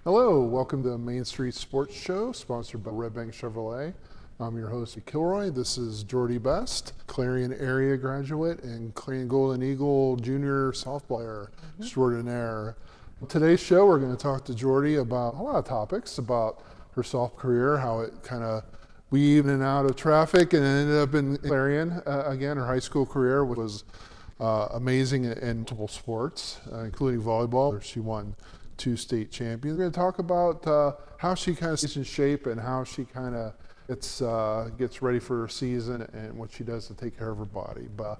Hello, welcome to the Main Street Sports Show, sponsored by Redbank Chevrolet. I'm your host, Mike Kilroy. This is Jordy Best, Clarion Area graduate and Clarion Golden Eagle junior softball player extraordinaire. Today's show, we're going to talk to Jordy about a lot of topics about her soft career, how it kind of weaved in and out of traffic and ended up in Clarion. Again, her high school career was amazing in multiple sports, including volleyball. She won 2 state champions. We're going to talk about how she kind of stays in shape and how she kind of gets ready for her season and what she does to take care of her body. But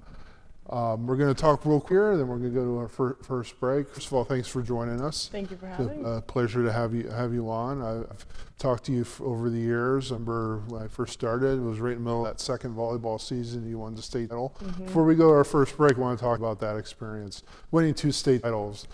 we're going to talk real quick, then we're going to go to our first break. First of all, thanks for joining us. Thank you for having me. It's a pleasure to have you on. I've talked to you over the years. I remember when I first started, it was right in the middle of that second volleyball season. You won the state title. Before we go to our first break, I want to talk about that experience, winning 2 state titles.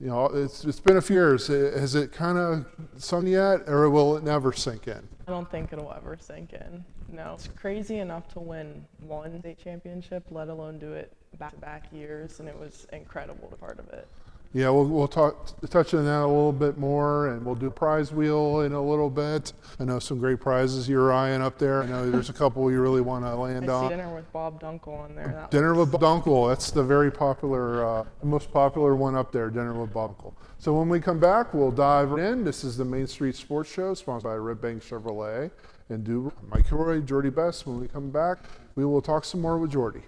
You know, it's been a few years. Has it kind of sunk yet, or will it never sink in? I don't think it'll ever sink in. No. It's crazy enough to win 1 state championship, let alone do it back-to-back years, and it was incredible, the part of it. Yeah, we'll touch on that a little bit more, and we'll do a prize wheel in a little bit. I know some great prizes you're eyeing up there. I know there's a couple you really want to land on. I see Dinner with Bob Dunkel on there. Dinner with Bob Dunkel, that's the very popular, most popular one up there, Dinner with Bob Dunkel. So when we come back, we'll dive in. This is the Main Street Sports Show, sponsored by Redbank Chevrolet and Mike Kilroy, Jordy Best. When we come back, we will talk some more with Jordy.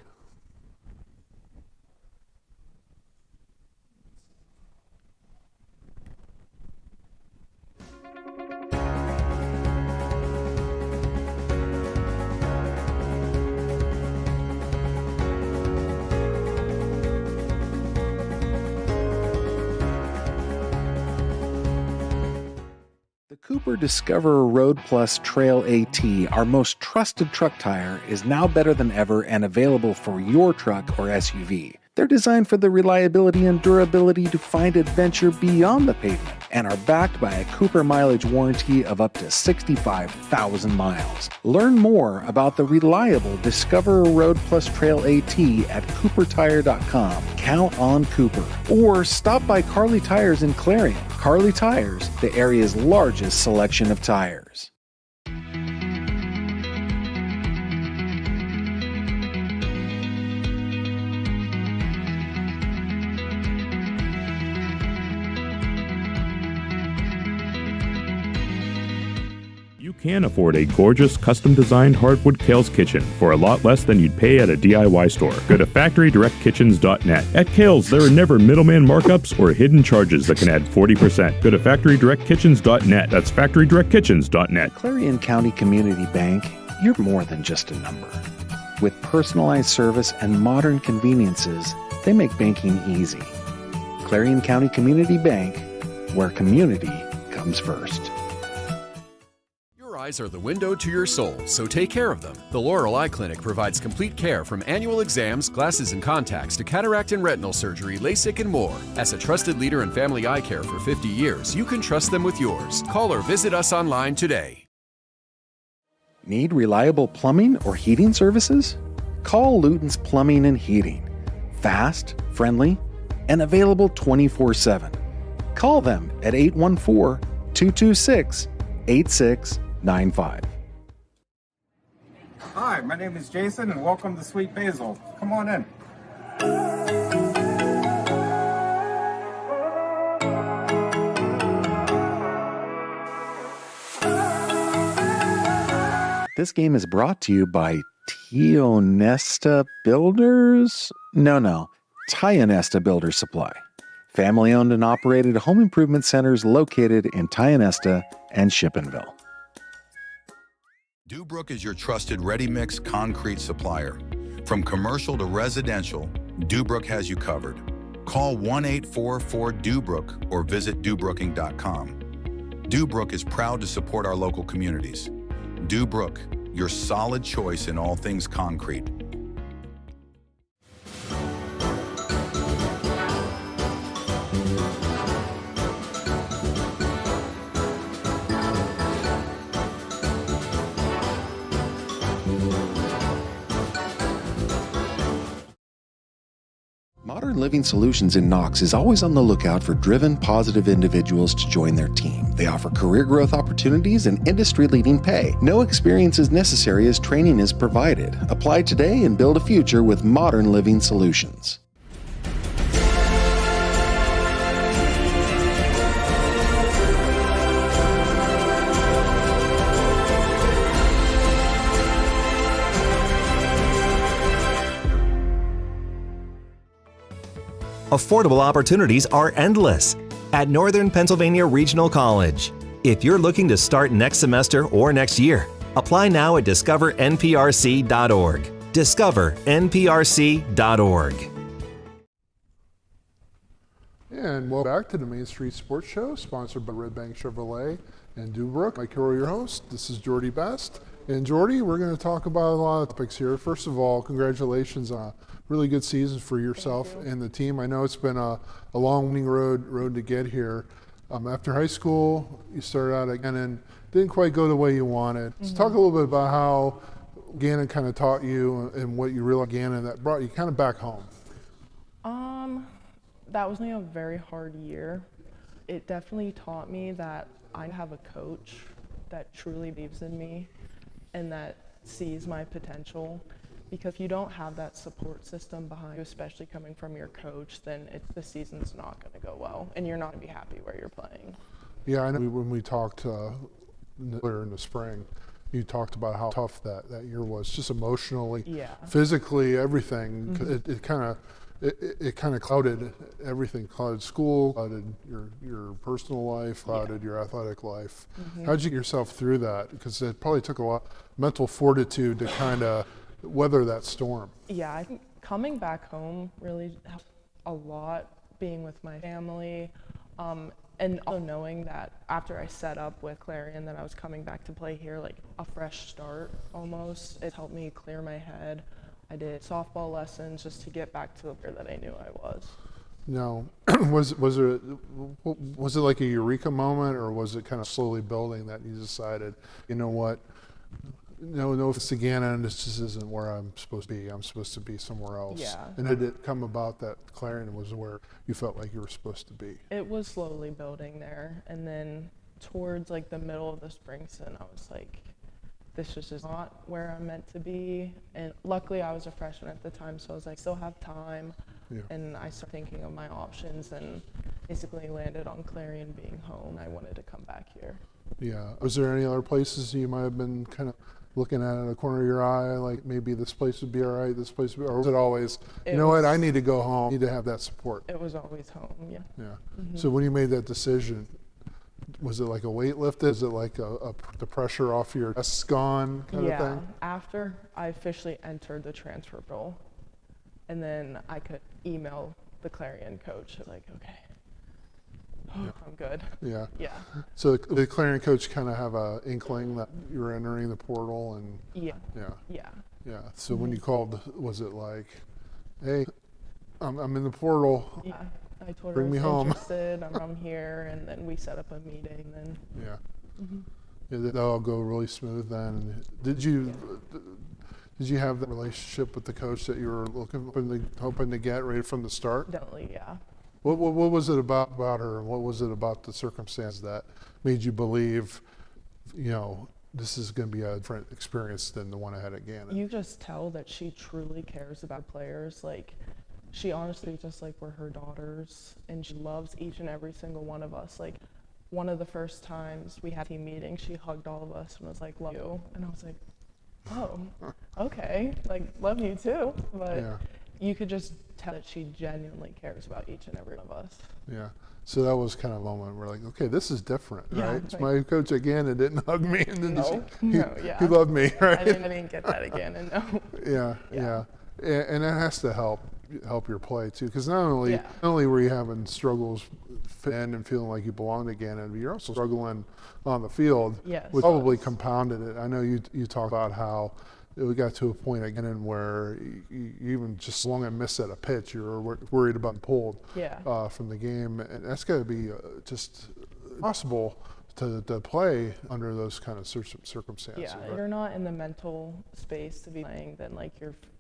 The Cooper Discoverer Road Plus Trail AT, our most trusted truck tire, is now better than ever and available for your truck or SUV. They're designed for the reliability and durability to find adventure beyond the pavement and are backed by a Cooper mileage warranty of up to 65,000 miles. Learn more about the reliable Discoverer Road Plus Trail AT at exploreClarion.com. Count on Cooper. Or stop by Carly Tires in Clarion. Carly Tires, the area's largest selection of tires. You can afford a gorgeous, custom-designed hardwood Kales kitchen for a lot less than you'd pay at a DIY store. Go to FactoryDirectKitchens.net. At Kales, there are never middleman markups or hidden charges that can add 40%. Go to FactoryDirectKitchens.net. That's FactoryDirectKitchens.net. Clarion County Community Bank, you're more than just a number. With personalized service and modern conveniences, they make banking easy. Clarion County Community Bank, where community comes first. Eyes are the window to your soul, so take care of them. The Laurel Eye Clinic provides complete care from annual exams, glasses and contacts to cataract and retinal surgery, LASIK and more. As a trusted leader in family eye care for 50 years, you can trust them with yours. Call or visit us online today. Need reliable plumbing or heating services? Call Luton's Plumbing and Heating. Fast, friendly, and available 24/7. Call them at 814-226-8695. Hi, my name is Jason and welcome to Sweet Basil. Come on in. This game is brought to you by Tionesta Builders? No, Tionesta Builder Supply. Family-owned and operated home improvement centers located in Tionesta and Shippenville. Dubrook is your trusted ready-mix concrete supplier. From commercial to residential, Dubrook has you covered. Call 1-844-DUBROOK or visit dubrooking.com. Dubrook is proud to support our local communities. Dubrook, your solid choice in all things concrete. Modern Living Solutions in Knox is always on the lookout for driven, positive individuals to join their team. They offer career growth opportunities and industry-leading pay. No experience is necessary as training is provided. Apply today and build a future with Modern Living Solutions. Affordable opportunities are endless at Northern Pennsylvania Regional College. If you're looking to start next semester or next year, apply now at discovernprc.org. discovernprc.org. And welcome back to the Main Street Sports Show, sponsored by Redbank Chevrolet and Dubrook. Mike Kilroy, your host. This is Jordy Best. And Jordy, we're going to talk about a lot of topics here. First of all, congratulations on a really good season for yourself and the team. I know it's been a long winding road to get here. After high school, you started out again and didn't quite go the way you wanted. So talk a little bit about how Gannon kind of taught you and what you realized Gannon that brought you kind of back home. That was a very hard year. It definitely taught me that I have a coach that truly believes in me and that sees my potential. Because if you don't have that support system behind you, especially coming from your coach, then the season's not going to go well, and you're not going to be happy where you're playing. Yeah, I know when we talked earlier in the spring, you talked about how tough that year was, just emotionally, physically, everything. Mm-hmm. It kind of clouded everything. Clouded school, clouded your personal life, clouded your athletic life. Mm-hmm. How'd you get yourself through that? Because it probably took a lot of mental fortitude to kind of weather that storm. Yeah, I think coming back home really helped a lot, being with my family, and also knowing that after I set up with Clarion that I was coming back to play here, like a fresh start almost. It helped me clear my head. I did softball lessons just to get back to the player that I knew I was. Now, was it like a eureka moment, or was it kind of slowly building that you decided, you know what, no, if it's Gannon, this just isn't where I'm supposed to be. I'm supposed to be somewhere else. Yeah. And did it come about that Clarion was where you felt like you were supposed to be? It was slowly building there, and then towards like the middle of the spring season, I was like, this is just not where I'm meant to be. And luckily I was a freshman at the time, so I was like, still have time. Yeah. And I started thinking of my options and basically landed on Clarion being home. I wanted to come back here. Yeah. Was there any other places you might have been kind of looking at in the corner of your eye, like maybe this place would be all right, this place would be, or was it always, what, I need to go home, I need to have that support? It was always home, yeah. Yeah. Mm-hmm. So when you made that decision, was it like a weight lift? Is it like the pressure off your desk gone kind of thing? Yeah, after I officially entered the transfer portal, and then I could email the Clarion coach, like, okay, I'm good. Yeah. Yeah. So the Clarion coach kind of have a inkling that you were entering the portal, and yeah. So when you called, was it like, hey, I'm in the portal? Yeah. I told her I was interested, I'm here, and then we set up a meeting. Then that all go really smooth then. Did you have that relationship with the coach that you were hoping to get right from the start? Definitely, yeah. What was it about her, and what was it about the circumstance that made you believe, this is going to be a different experience than the one I had at Gannon? You just tell that she truly cares about players. Like, she honestly just like we're her daughters, and she loves each and every single one of us. Like, one of the first times we had a team meeting, she hugged all of us and was like, love you. And I was like, oh, okay, like, love you too. But you could just tell that she genuinely cares about each and every one of us. Yeah. So that was kind of a moment where like, okay, this is different, right? It's my coach again and didn't hug me, and then he loved me, right? I didn't get that again, and no. Yeah. And that has to help your play too, because not only were you having struggles fit in and feeling like you belonged again, and you're also struggling on the field, which probably compounded it. I know you talked about how we got to a point again where you even just swung and missed at a pitch, you were worried about being pulled from the game, and that's got to be just impossible to play under those kind of circumstances. Yeah, right? you're not in the mental space to be playing, then like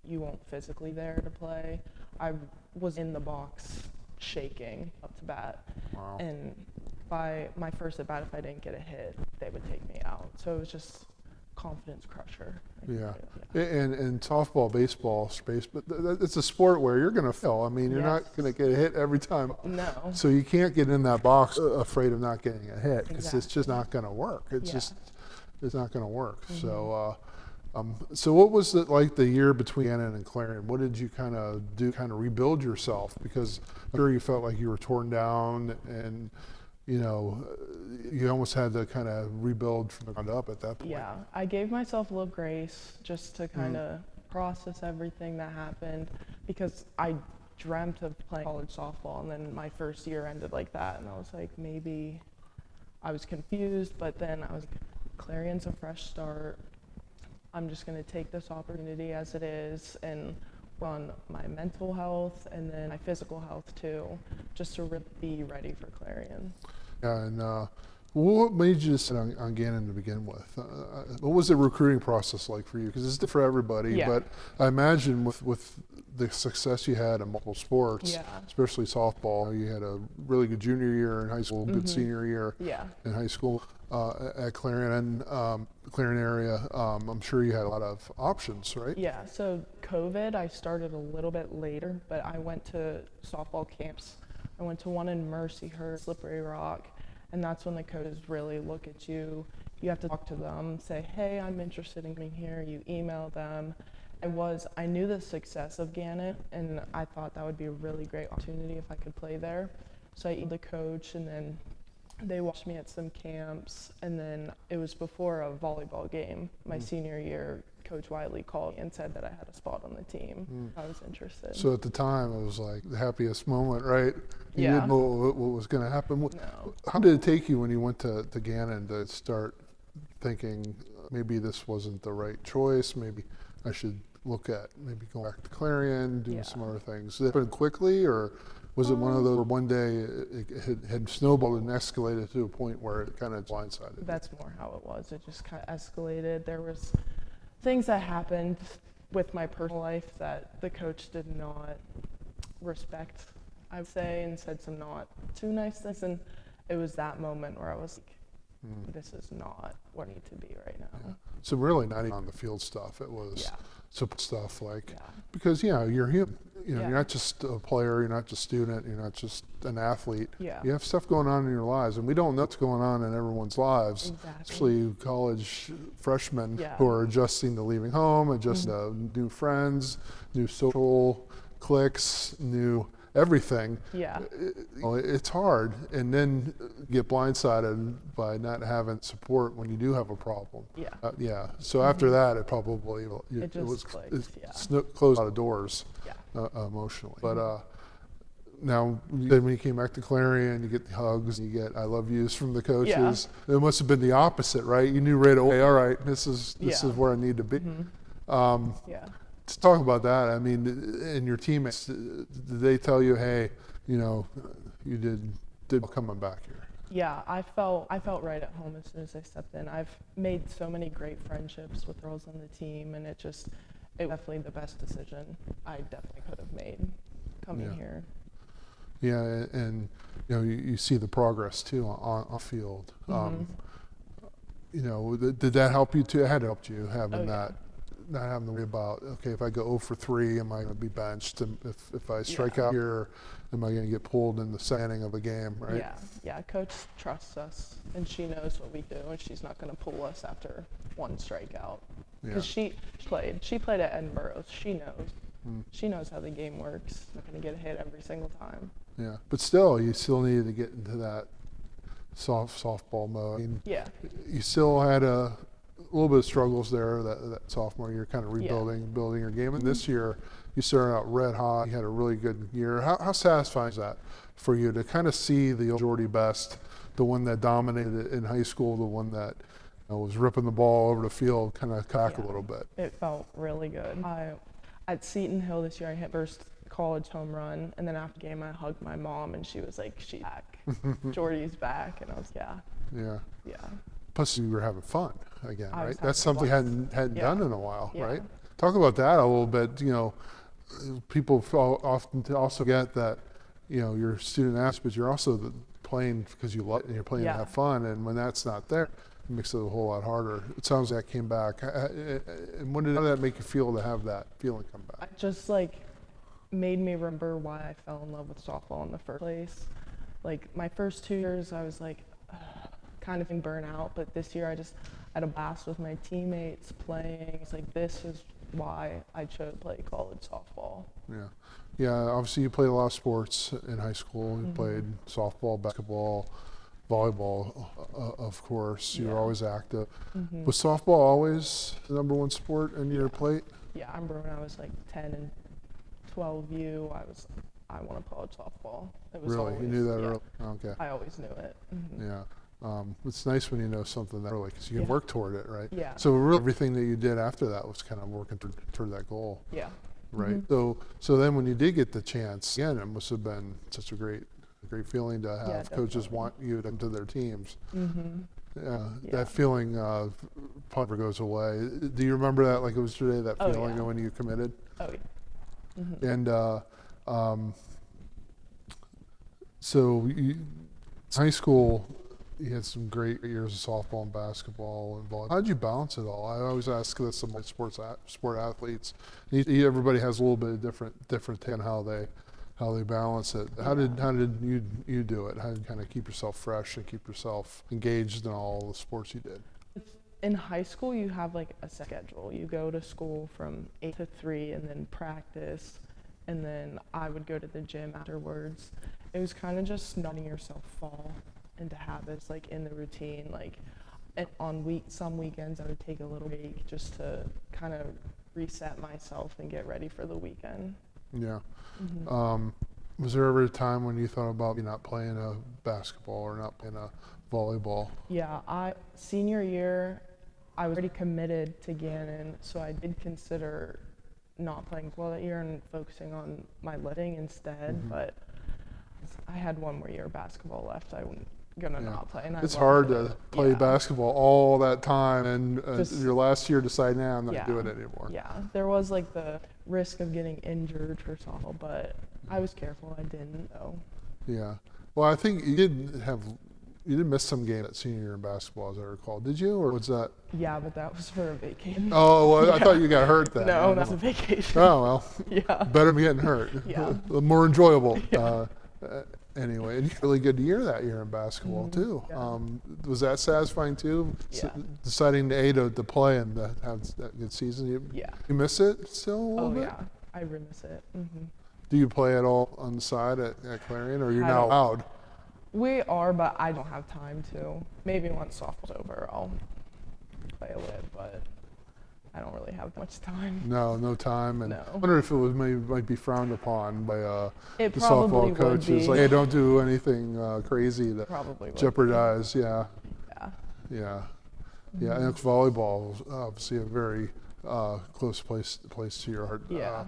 you won't physically there to play. I was in the box shaking up to bat. Wow. And by my first at bat, if I didn't get a hit, they would take me out. So it was just confidence crusher. Yeah. And softball, baseball, space, but it's a sport where you're going to fail. I mean, you're not going to get a hit every time. No. So you can't get in that box afraid of not getting a hit, because it's just Exactly. not going to work. It's it's not going to work. Mm-hmm. So what was it like the year between Gannon and Clarion? What did you kind of do, kind of rebuild yourself? Because I'm sure you felt like you were torn down, and you know, you almost had to kind of rebuild from the ground up at that point. Yeah, I gave myself a little grace just to kind of process everything that happened, because I dreamt of playing college softball, and then my first year ended like that, and I was like, maybe I was confused, but then I was like, Clarion's a fresh start. I'm just going to take this opportunity as it is and on my mental health and then my physical health too, just to be ready for Clarion. Yeah, and what made you decide on Gannon to begin with? What was the recruiting process like for you? Because it's different for everybody, Yeah. but I imagine with the success you had in multiple sports, Yeah. especially softball, you had a really good junior year in high school, good senior year Yeah. in high school at Clarion and Clarion Area. I'm sure you had a lot of options, right? Yeah, so COVID, I started a little bit later, but I went to softball camps. I went to one in Mercyhurst, Slippery Rock, and that's when the coaches really look at you. You have to talk to them, say, hey, I'm interested in coming here. You email them. I knew the success of Gannett, and I thought that would be a really great opportunity if I could play there. So I emailed the coach, and then they watched me at some camps, and then it was before a volleyball game my senior year. Coach Wiley called me and said that I had a spot on the team. I was interested. So at the time, it was like the happiest moment, right? You Yeah. didn't know what was going to happen. No. How did it take you when you went to Gannon to start thinking maybe this wasn't the right choice, maybe I should look at maybe going back to Clarion, doing Yeah. some other things? Did it happen quickly, or was it one of those where one day it had snowballed and escalated to a point where it kind of blindsided you? That's more how it was. It just kind of escalated. There was things that happened with my personal life that the coach did not respect, I would say, and said some not too nice things. And it was that moment where I was like, this is not where I need to be right now. Yeah. So really not even on the field stuff. It was Yeah. support stuff like, Yeah. because you're human. You know, Yeah. you're not just a player, you're not just a student, you're not just an athlete. Yeah. You have stuff going on in your lives, and we don't know what's going on in everyone's lives, Exactly. especially college freshmen Yeah. who are adjusting to leaving home, adjusting to new friends, new social cliques, new everything. Yeah. It's hard, and then get blindsided by not having support when you do have a problem. Yeah. So after that, it probably It just clicked, closed a lot of doors Yeah. emotionally. But now, then when you came back to Clarion, you get the hugs, you get "I love yous" from the coaches. It must have been the opposite, right? You knew right away. All right, this is where I need to be. Yeah. Let's talk about that. I mean, and your teammates, did they tell you, hey, you know, you did coming back here? Yeah, I felt right at home as soon as I stepped in. I've made so many great friendships with girls on the team, and it was definitely the best decision I definitely could have made coming here. Yeah, and you know, you see the progress too on field. You know, did that help you too? It had helped you having that. Not having to worry about, okay, if I go 0 for 3, am I going to be benched? And if I strike out here, am I going to get pulled in the second inning of a game, right? Yeah, Coach trusts us, and she knows what we do, and she's not going to pull us after one strikeout. Because she played at Edinburgh. She knows. She knows how the game works. Not going to get a hit every single time. Yeah, but still, you still needed to get into that softball mode. I mean, you still had a little bit of struggles there that sophomore year, kind of building your game. And this year, you started out red hot. You had a really good year. How satisfying is that for you to kind of see the old Jordy Best, the one that dominated in high school, the one that was ripping the ball over the field, kind of cock a little bit? It felt really good. At Seton Hill this year, I hit first college home run, and then after the game I hugged my mom and she was like, she's back. Jordy's back, and I was, yeah. Plus you were having fun again, I was right? That's having a something you blast. hadn't done in a while, Yeah. right? Talk about that a little bit. You know, people often also get that, you know, you're a student athlete, but you're also playing because you love it and you're playing to have fun, and when that's not there, it makes it a whole lot harder. It sounds like that came back. And how did that make you feel to have that feeling come back? It just like made me remember why I fell in love with softball in the first place. Like my first 2 years I was like kind of feeling burnout, but this year I had a blast with my teammates playing. It's like, this is why I chose to play college softball. Yeah, obviously you played a lot of sports in high school. You played softball, basketball, volleyball, of course. You were always active. Was softball always the number one sport in your plate? Yeah, I remember when I was like 10 and 12U, I want to play softball. It was Really? always, You knew that early? Okay. I always knew it. Yeah. It's nice when you know something that early because you can work toward it, right? Yeah. So really everything that you did after that was kind of working toward that goal. Yeah. Right. So then when you did get the chance, again, it must have been such a great feeling to have coaches want you to come to their teams. That feeling probably goes away. Do you remember that like it was today, that feeling of when you committed? Oh yeah. And so high school, you had some great years of softball and basketball and volleyball. How did you balance it all? I always ask this of my sport athletes. Everybody has a little bit of different take on how they balance it. How did you do it? How did you kind of keep yourself fresh and keep yourself engaged in all the sports you did? In high school, you have like a set schedule. You go to school from 8 to 3 and then practice, and then I would go to the gym afterwards. It was kind of just letting yourself fall into habits, like in the routine. Like some weekends I would take a little break just to kind of reset myself and get ready for the weekend. Yeah. Was there ever a time when you thought about not playing a basketball or not playing a volleyball? Yeah, senior year, I was already committed to Gannon, so I did consider not playing well that year and focusing on my lifting instead, but I had one more year of basketball left. I wasn't gonna not play. And it's hard to play basketball all that time and your last year decide, nah, I'm not doing it anymore. Yeah, there was like the risk of getting injured for softball, but I was careful. I didn't though. Yeah. Well, I think you did miss some games at senior year in basketball, as I recall. Did you, or was that? Yeah, but that was for a vacation. Oh, well, I thought you got hurt then. No, that's a vacation. Oh, well. Yeah. Better than getting hurt. Yeah. More enjoyable. Yeah. Anyway, and you had a really good year that year in basketball too. Yeah. Was that satisfying too? Yeah. Deciding to play and to have that good season. You miss it still a little bit? Oh yeah, I really miss it. Do you play at all on the side at Clarion, or you're not allowed? We are, but I don't have time to. Maybe once softball's over, I'll play a little, but I don't really have much time. No time. And No. I wonder if it might be frowned upon by the probably softball coaches. would be. Like, hey, don't do anything crazy to Probably would jeopardize. Yeah. Yeah. And it's volleyball is obviously a very close place to your heart. Yeah.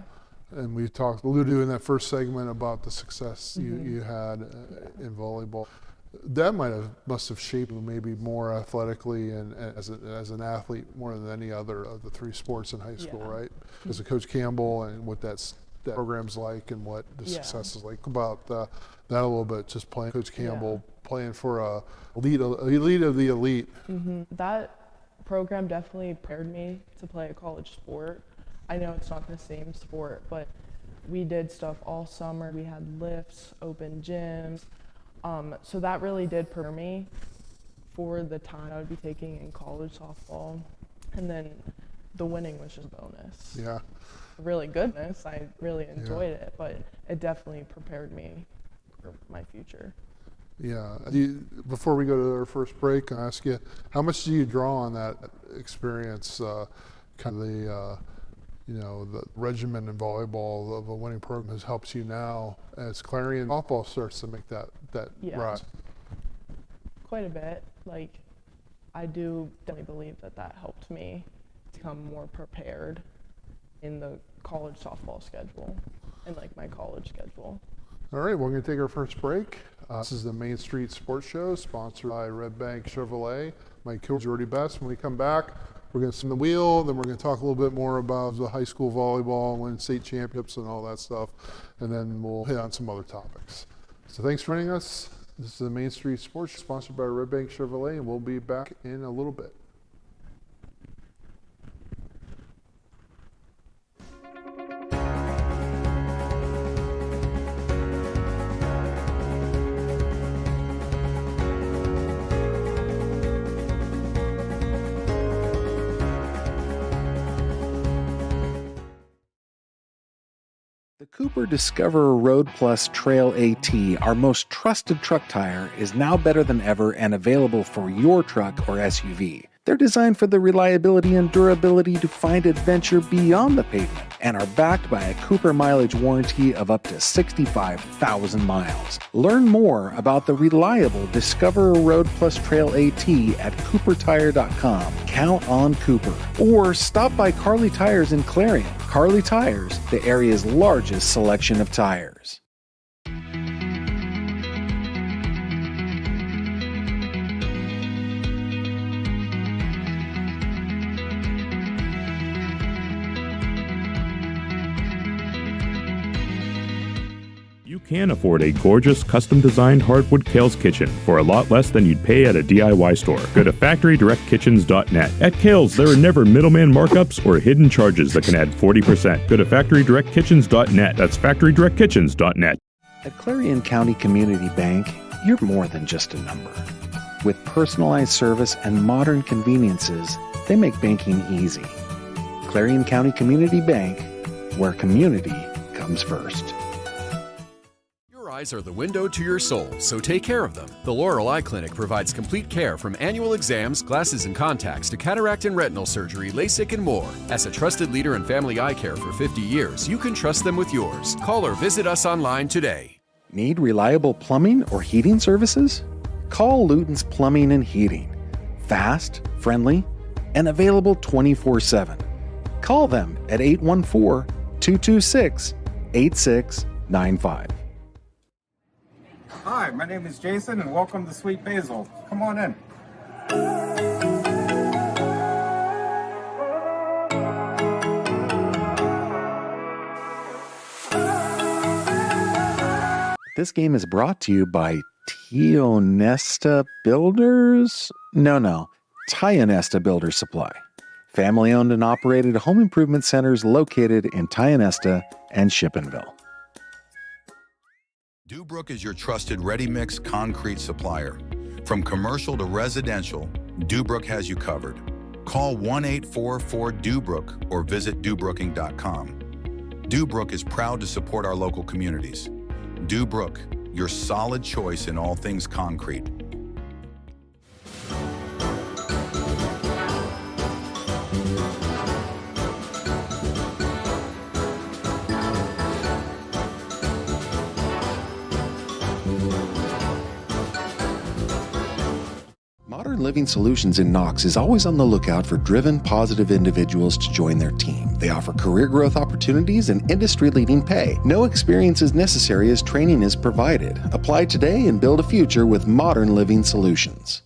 And we alluded to in that first segment about the success you had in volleyball. That must have shaped you maybe more athletically and as an athlete more than any other of the three sports in high school, right? Because of Coach Campbell and what that program's like and what the success is like. About that a little bit, just playing Coach Campbell, playing for a elite of the elite. That program definitely prepared me to play a college sport. I know it's not the same sport, but we did stuff all summer. We had lifts, open gyms. So that really did prepare me for the time I would be taking in college softball. And then the winning was just a bonus. Yeah. Really goodness. I really enjoyed it, but it definitely prepared me for my future. Yeah. Before we go to our first break, I'll ask you, how much do you draw on that experience, kind of the regimen in volleyball of a winning program helps you now as Clarion softball starts to make that rise? Quite a bit. Like, I do definitely believe that helped me become more prepared in the college softball schedule. in like my college schedule. All right, we're going to take our first break. This is the Main Street Sports Show, sponsored by Redbank Chevrolet. Mike Kilroy, Jordy Best. When we come back, we're going to spin the wheel, then we're going to talk a little bit more about the high school volleyball, win state championships and all that stuff, and then we'll hit on some other topics. So thanks for joining us. This is the Main Street Sports Show, sponsored by Redbank Chevrolet, and we'll be back in a little bit. The Cooper Discoverer Road Plus Trail AT, our most trusted truck tire, is now better than ever and available for your truck or SUV. They're designed for the reliability and durability to find adventure beyond the pavement and are backed by a Cooper mileage warranty of up to 65,000 miles. Learn more about the reliable Discoverer Road Plus Trail AT at exploreClarion.com. Count on Cooper. Or stop by Carly Tires in Clarion. Carly Tires, the area's largest selection of tires. You can afford a gorgeous, custom-designed hardwood Kales kitchen for a lot less than you'd pay at a DIY store. Go to FactoryDirectKitchens.net. At Kales, there are never middleman markups or hidden charges that can add 40%. Go to FactoryDirectKitchens.net. That's FactoryDirectKitchens.net. At Clarion County Community Bank, you're more than just a number. With personalized service and modern conveniences, they make banking easy. Clarion County Community Bank, where community comes first. Eyes are the window to your soul, so take care of them. The Laurel Eye Clinic provides complete care from annual exams, glasses and contacts to cataract and retinal surgery, LASIK and more. As a trusted leader in family eye care for 50 years, you can trust them with yours. Call or visit us online today. Need reliable plumbing or heating services? Call Luton's Plumbing and Heating. Fast, friendly, and available 24/7. Call them at 814-226-8695. Hi, my name is Jason, and welcome to Sweet Basil. Come on in. This game is brought to you by Tionesta Builders? No, Tionesta Builder Supply. Family-owned and operated home improvement centers located in Tionesta and Shippenville. Dubrook is your trusted ready-mix concrete supplier. From commercial to residential, Dubrook has you covered. Call 1-844-DUBROOK or visit DuBrooking.com. Dubrook is proud to support our local communities. Dubrook, your solid choice in all things concrete. Modern Living Solutions in Knox is always on the lookout for driven, positive individuals to join their team. They offer career growth opportunities and industry-leading pay. No experience is necessary as training is provided. Apply today and build a future with Modern Living Solutions.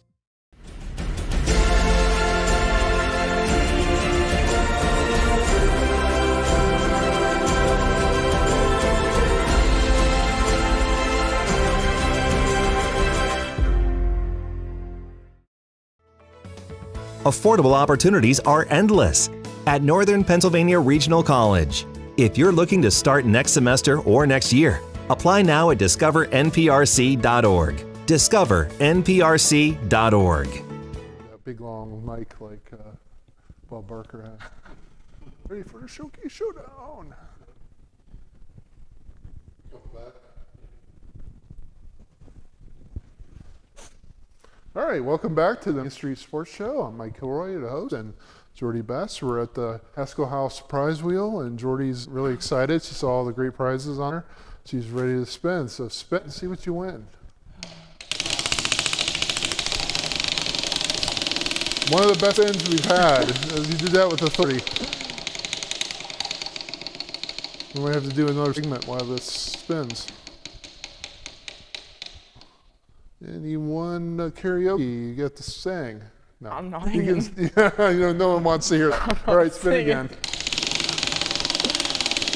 Affordable opportunities are endless at Northern Pennsylvania Regional College. If you're looking to start next semester or next year, apply now at discovernprc.org. discovernprc.org. That big long mic like Bob Barker had. Ready for the showcase showdown. All right, welcome back to the Main Street Sports Show. I'm Mike Kilroy, the host, and Jordy Best. We're at the Haskell House prize wheel, and Jordy's really excited. She saw all the great prizes on her. She's ready to spin, so spin and see what you win. One of the best spins we've had, as you did that with the 30. We might have to do another segment while this spins. And you won karaoke. You get to sing. No. I'm not You singing. can, no one wants to hear that. All right, spin singing. again.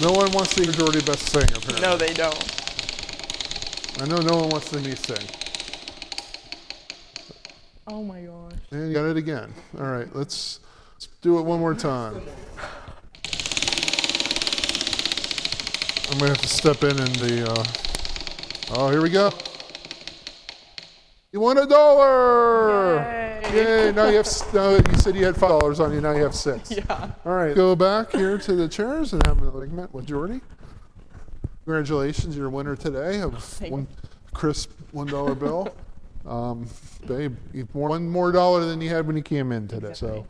No one wants to hear Jordy Best sing, apparently. No, they don't. I know no one wants to hear me sing. Oh my gosh. And you got it again. All right, let's do it one more time. I'm gonna have to step in the. Oh, here we go. You won $1. Yay! Now you have. Now you said you had $5 on you. Now you have $6. Yeah. All right. Go back here to the chairs and have a segment with Jordy. Congratulations, you're a winner today of one crisp $1 bill. Babe, you've won one more dollar than you had when you came in today. Exactly.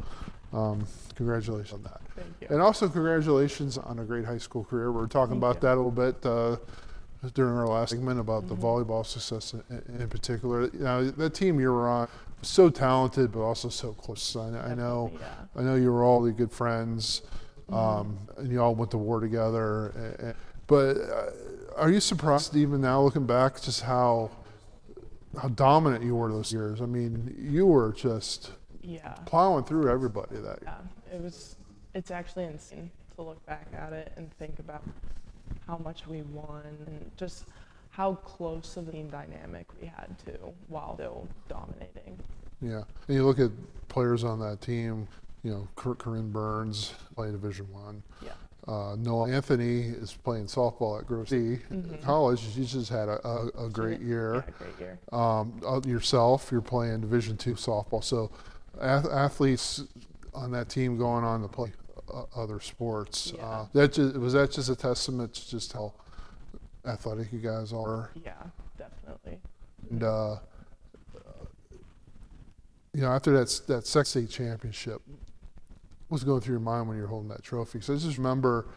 So, congratulations on that. Thank you. And also congratulations on a great high school career. We were talking about that a little bit during our last segment about the volleyball success in particular. You know, that team you were on was so talented, but also so close. I know you were all good friends, and you all went to war together. But are you surprised, even now looking back, just how dominant you were those years? I mean, you were just plowing through everybody that year. Yeah, it's actually insane to look back at it and think about how much we won and just how close of a team dynamic we had too while still dominating. Yeah, and you look at players on that team, you know, Corinne Burns played Division I. Yeah. Noah Anthony is playing softball at Grove City College. She just had a great year. Yeah, great year. Yourself, you're playing Division II softball. So athletes on that team going on to play other sports. Yeah. Was that just a testament to just how athletic you guys are? Yeah, definitely. And you know, after that second state championship, what was going through your mind when you were holding that trophy? So I just remember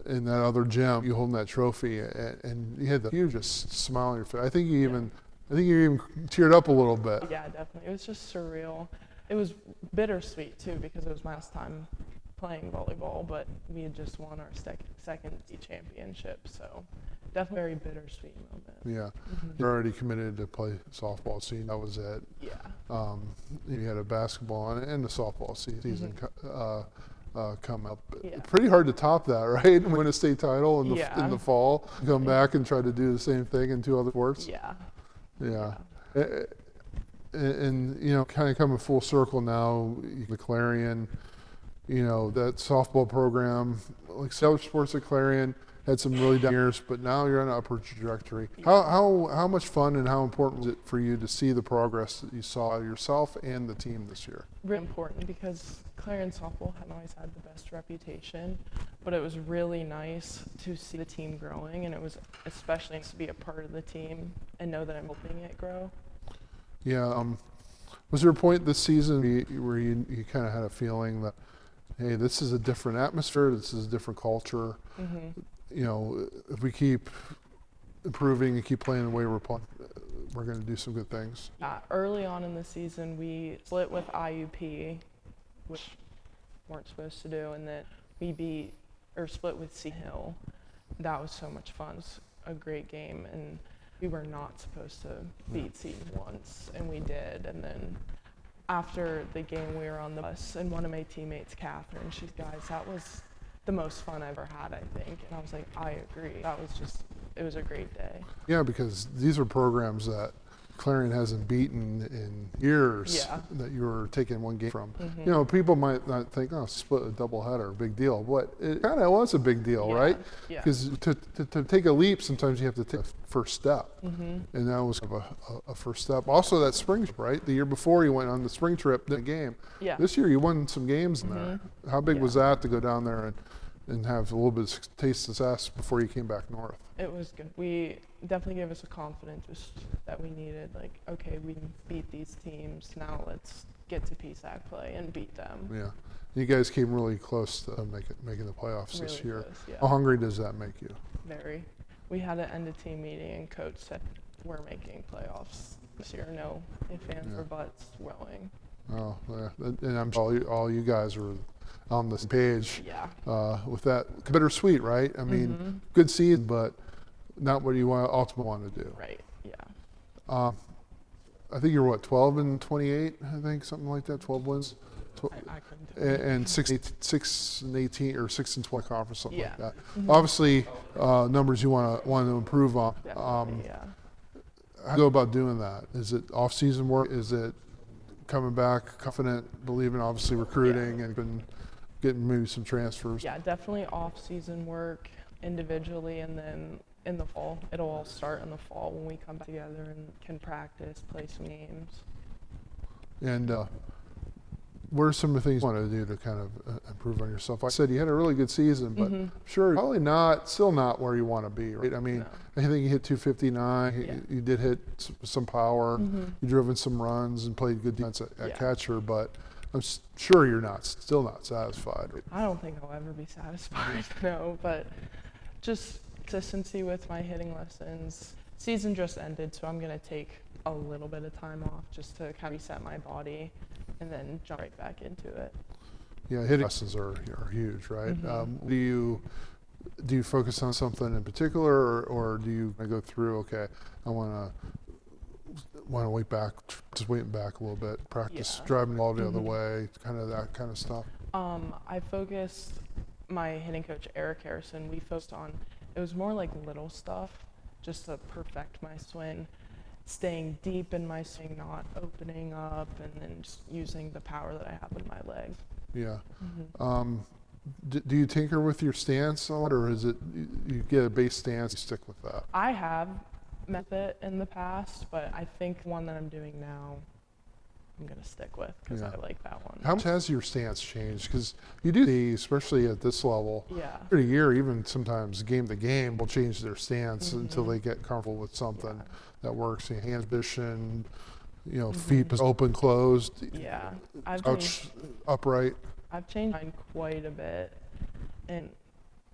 in that other gym, you holding that trophy, and you had the hugest smile on your face. I think you even teared up a little bit. Yeah, definitely. It was just surreal. It was bittersweet too because it was my last time playing volleyball, but we had just won our second state championship, so definitely a very bittersweet moment. Yeah, you're already committed to play softball, so that was it. Yeah. You had a basketball and a softball season come up. Yeah. Pretty hard to top that, right? Win a state title in the fall, come back and try to do the same thing in two other sports. Yeah. Yeah. And you know, kind of coming full circle now, the Clarion, you know, that softball program, like other sports at Clarion, had some really down years, but now you're on an upward trajectory. How much fun and how important was it for you to see the progress that you saw yourself and the team this year? Really important because Clarion softball hadn't always had the best reputation, but it was really nice to see the team growing, and it was especially nice to be a part of the team and know that I'm helping it grow. Yeah. Was there a point this season where you kind of had a feeling that, hey, this is a different atmosphere, this is a different culture? You know, if we keep improving and keep playing the way we're playing, we're going to do some good things. Early on in the season, we split with IUP, which we weren't supposed to do, and then we split with Sea Hill. That was so much fun. It was a great game, and we were not supposed to beat Seton once, and we did. And then after the game, we were on the bus, and one of my teammates, Catherine, she's, guys, that was the most fun I've ever had, I think. And I was like, I agree. It was a great day. Yeah, because these are programs that Clarion hasn't beaten in years that you were taking one game from. You know, people might not think, oh, split a doubleheader, big deal. But it kind of was a big deal, right? Because to take a leap, sometimes you have to take a first step. And that was kind of a first step. Also, that spring trip, right? The year before you went on the spring trip, the game. Yeah. This year you won some games in there. How big was that to go down there and have a little bit of taste of success before you came back north? It was good. We definitely gave us a confidence that we needed. Like, okay, we can beat these teams. Now let's get to PSAC play and beat them. Yeah. You guys came really close to making the playoffs really this year. Close, yeah. How hungry does that make you? Very. We had an end-of-team meeting, and coach said, we're making playoffs this year. No ifs, ands, or buts. We're going. Oh, yeah. And I'm sure all you guys are on the same page. Yeah. With that, bittersweet, right? I mean, good season, but not what you ultimately want to do. Right. Yeah. I think you're what, 12 and 28, I think, something like that, 12 wins? I couldn't tell you. And 6 and 18 or 6 and 12 conference, something like that. Obviously, numbers you want to improve on. Definitely, yeah. How do you go about doing that? Is it off-season work? Is it coming back confident, believing, obviously recruiting and been getting maybe some transfers? Yeah, definitely off-season work individually, and then in the fall. It'll all start in the fall when we come back together and can practice, play some games. And what are some of the things you want to do to kind of improve on yourself? Like I said, you had a really good season, but sure, probably still not where you want to be, right? I mean, I think you hit 259. Yeah. You did hit some power. You drove in some runs and played good defense at catcher, but I'm sure you're still not satisfied. Right? I don't think I'll ever be satisfied, no, but just consistency with my hitting lessons. Season just ended, so I'm going to take a little bit of time off just to kind of reset my body and then jump right back into it. Yeah, hitting lessons are huge, right? Do you focus on something in particular, or do you go through, okay, I want to wait back, just waiting back a little bit, practice driving the ball the other way, kind of that kind of stuff? I focused, my hitting coach, Eric Harrison, we focused on, it was more like little stuff, just to perfect my swing, staying deep in my swing, not opening up, and then just using the power that I have in my legs. Yeah. Do you tinker with your stance a lot, or is it you get a base stance, you stick with that? I have met it in the past, but I think one that I'm doing now, I'm going to stick with because I like that one. How much has your stance changed? Because you do see, especially at this level, year to year, even sometimes game to game, will change their stance until they get comfortable with something that works. Hands position, feet open, closed. Yeah, Couch upright. I've changed mine quite a bit, and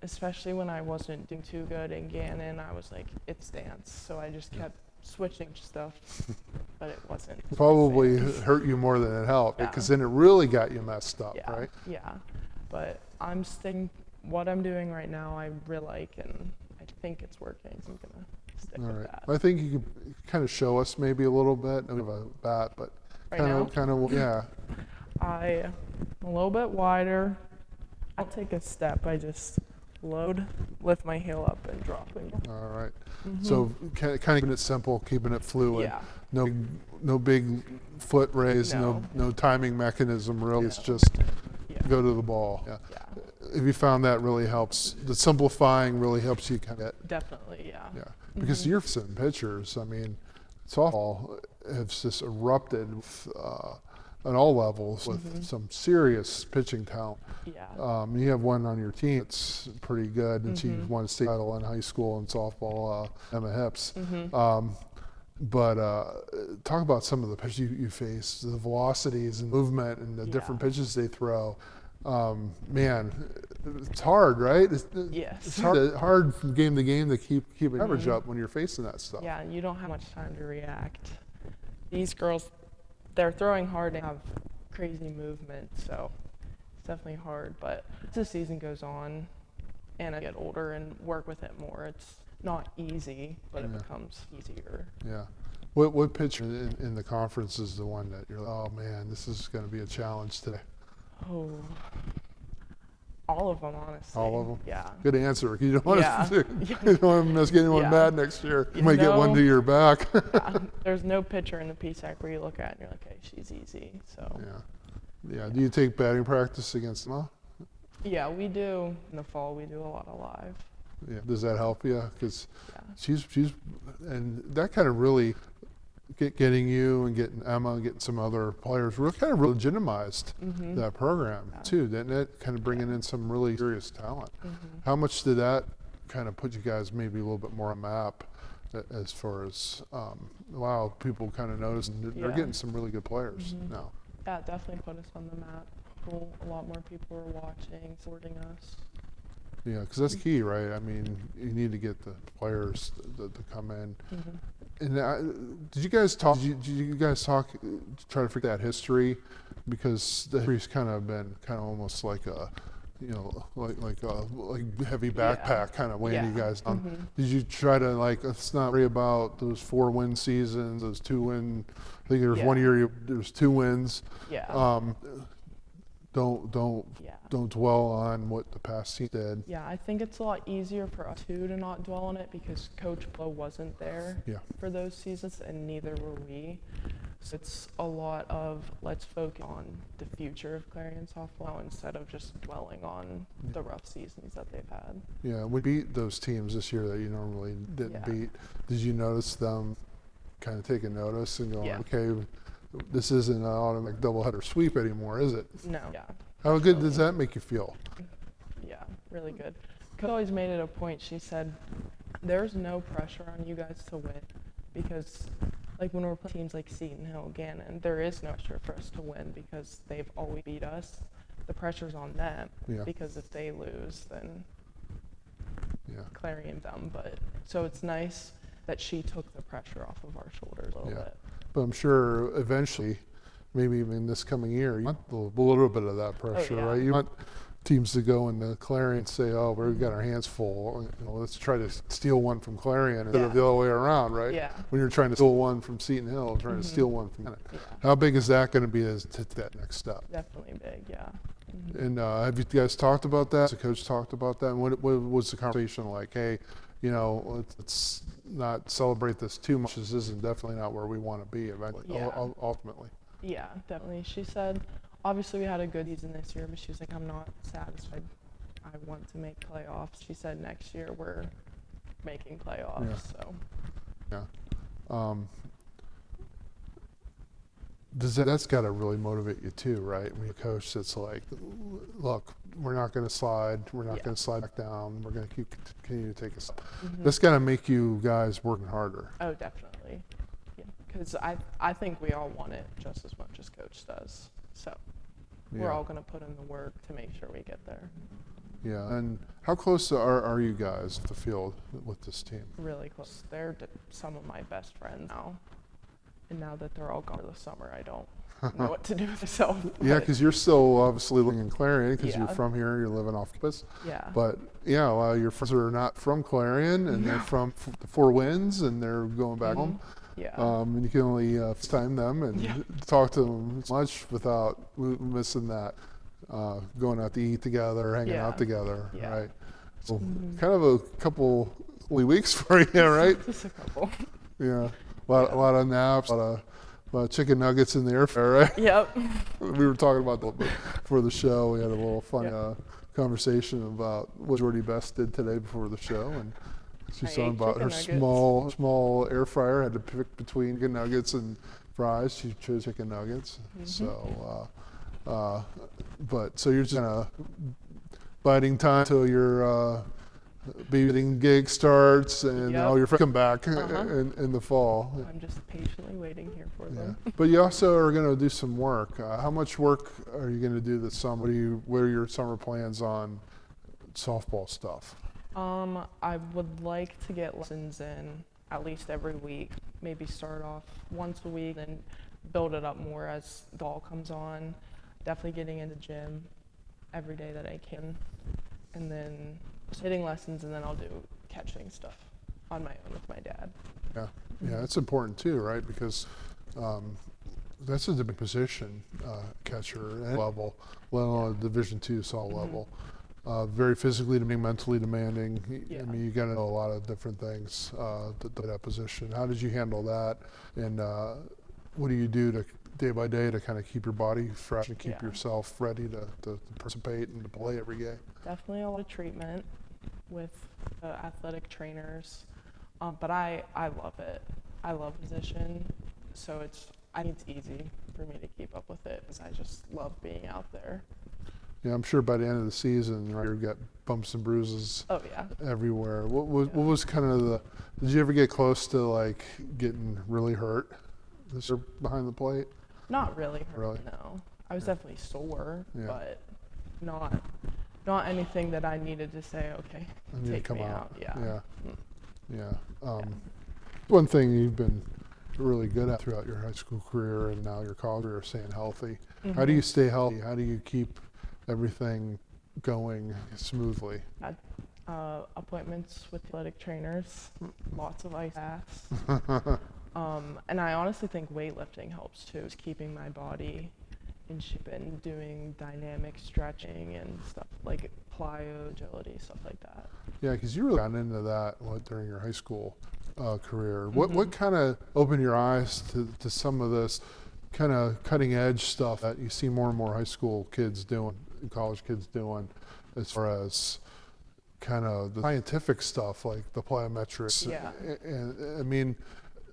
especially when I wasn't doing too good in Gannon, I was like, it's stance, so I just kept switching stuff, but it wasn't. Probably hurt you more than it helped, because then it really got you messed up, right? Yeah, but I'm sticking, what I'm doing right now I really like, and I think it's working, so I'm going to stick with that. I think you could kind of show us maybe a little bit, I don't have a bat, but kind of, yeah. I'm a little bit wider. I'll take a step. I just load, lift my heel up, and drop it. All right. So kind of keeping it simple, keeping it fluid. Yeah. No big foot raise, no timing mechanism really. It's just go to the ball. Yeah. If you found that really helps, the simplifying really helps you kind of get. Definitely, yeah. Yeah. Because you're sitting pitchers, I mean, softball has just erupted with, on all levels with some serious pitching talent. Yeah. You have one on your team that's pretty good, and she won a state title in high school in softball, Emma Hips. But talk about some of the pitches you face, the velocities and movement and the different pitches they throw. Man, it's hard, right? It's hard from game to game to keep an average up when you're facing that stuff. Yeah, you don't have much time to react. These girls, they're throwing hard and have crazy movement, so it's definitely hard. But as the season goes on and I get older and work with it more, it's not easy, but it becomes easier. Yeah. What pitcher in the conference is the one that you're like, oh man, this is going to be a challenge today? Oh, all of them, honestly. All of them? Yeah. Good answer. You don't want to miss getting one bad next year. You might get one to your back. There's no pitcher in the PSAC where you look at and you're like, hey, she's easy. So. Yeah. Do you take batting practice against them? Yeah, we do. In the fall, we do a lot of live. Yeah. Does that help you? Because she's and that kind of really getting you and getting Emma and getting some other players really kind of legitimized that program too, didn't it? Kind of bringing in some really serious talent. How much did that kind of put you guys maybe a little bit more on the map as far as wow, people kind of notice and they're getting some really good players now? Yeah, it definitely put us on the map. A lot more people are watching, supporting us. Yeah, because that's key, right? I mean, you need to get the players to come in. And did you guys talk? Did you guys talk? Try to figure that history, because the history's kind of been almost like a, like heavy backpack kind of weighing you guys down. Did you try to let's not worry about those 4-win seasons, those 2-win? I think there was 1 year there was 2 wins. Yeah. Don't dwell on what the past season did. Yeah, I think it's a lot easier for us too to not dwell on it, because Coach Blow wasn't there for those seasons, and neither were we. So it's a lot of let's focus on the future of Clarion softball instead of just dwelling on the rough seasons that they've had. Yeah, we beat those teams this year that you normally didn't beat. Did you notice them kind of taking notice and going, okay, this isn't an automatic doubleheader sweep anymore, is it? No. Yeah. How good does that make you feel? Yeah, really good. Coach always made it a point. She said, there's no pressure on you guys to win, because when we're playing teams like Seton Hill, Gannon, there is no pressure for us to win because they've always beat us. The pressure's on them, because if they lose, then Clarion them. But so it's nice that she took the pressure off of our shoulders a little bit. But I'm sure eventually, maybe even this coming year, you want a little bit of that pressure, right? You want teams to go into Clarion and say, oh, we've got our hands full. Let's try to steal one from Clarion instead of the other way around, right? Yeah. When you're trying to steal one from Seton Hill, trying to steal one from Gannon. How big is that going to be to take that next step? Definitely big, yeah. And have you guys talked about that? Has the coach talked about that? And what was the conversation like? Hey, let's not celebrate this too much. This isn't definitely not where we want to be eventually, ultimately. Yeah, definitely. She said, obviously we had a good season this year, but she was like, I'm not satisfied. I want to make playoffs. She said next year we're making playoffs. So. Yeah. That's got to really motivate you too, right? When your coach that's like, look, we're not going to slide. We're not going to slide back down. We're going to continue to take a step. That's got to make you guys working harder. Oh, definitely. Yeah, because I think we all want it just as much as coach does. So we're all going to put in the work to make sure we get there. Yeah, and how close are you guys to the field with this team? Really close. They're some of my best friends now. And now that they're all gone for the summer, I don't know what to do with myself. Yeah, because you're still obviously living in Clarion because you're from here, you're living off campus. Yeah. But a lot of your friends are not from Clarion, and they're from the Four Winds, and they're going back home. Yeah. And you can only FaceTime them and talk to them as much without missing that going out to eat together, hanging out together, right? So kind of a couple weeks for you, right? Just a couple. Yeah. A lot of naps, a lot of chicken nuggets in the air fryer, right? Yep. We were talking about that before the show. We had a little fun conversation about what Jordy Best did today before the show, and she was talking about her small air fryer, had to pick between chicken nuggets and fries. She chose chicken nuggets. So, so you're just kind of biding time till your babysitting gig starts and all your friends come back in the fall. I'm just patiently waiting here for them. But you also are going to do some work. How much work are you going to do this summer? What are your summer plans on softball stuff? I would like to get lessons in at least every week. Maybe start off once a week and build it up more as the ball comes on. Definitely getting in the gym every day that I can. And then hitting lessons, and then I'll do catching stuff on my own with my dad. Yeah, that's important too, right? Because that's a big position, catcher at any level, let alone a Division II soft level. Very physically demanding, mentally demanding. I mean, you got to know a lot of different things to that position. How did you handle that? And what do you do to day by day to kind of keep your body fresh and keep yourself ready to participate and to play every game? Definitely a lot of treatment with athletic trainers, but I love it. I love the position, so I think it's easy for me to keep up with it because I just love being out there. Yeah, I'm sure by the end of the season, right, you've got bumps and bruises everywhere. What was kind of did you ever get close to getting really hurt this year behind the plate? Not really hurt, no. I was definitely sore, but not anything that I needed to say, okay, take me out. One thing you've been really good at throughout your high school career and now your college career is staying healthy. How do you stay healthy? How do you keep everything going smoothly? Appointments with athletic trainers, lots of ice baths. And I honestly think weightlifting helps too, just keeping my body in shape and doing dynamic stretching and stuff like plyo, agility, stuff like that. Yeah, because you really got into that during your high school career. What kind of opened your eyes to some of this kind of cutting edge stuff that you see more and more high school kids doing, college kids doing, as far as kind of the scientific stuff like the plyometrics? Yeah. And I mean,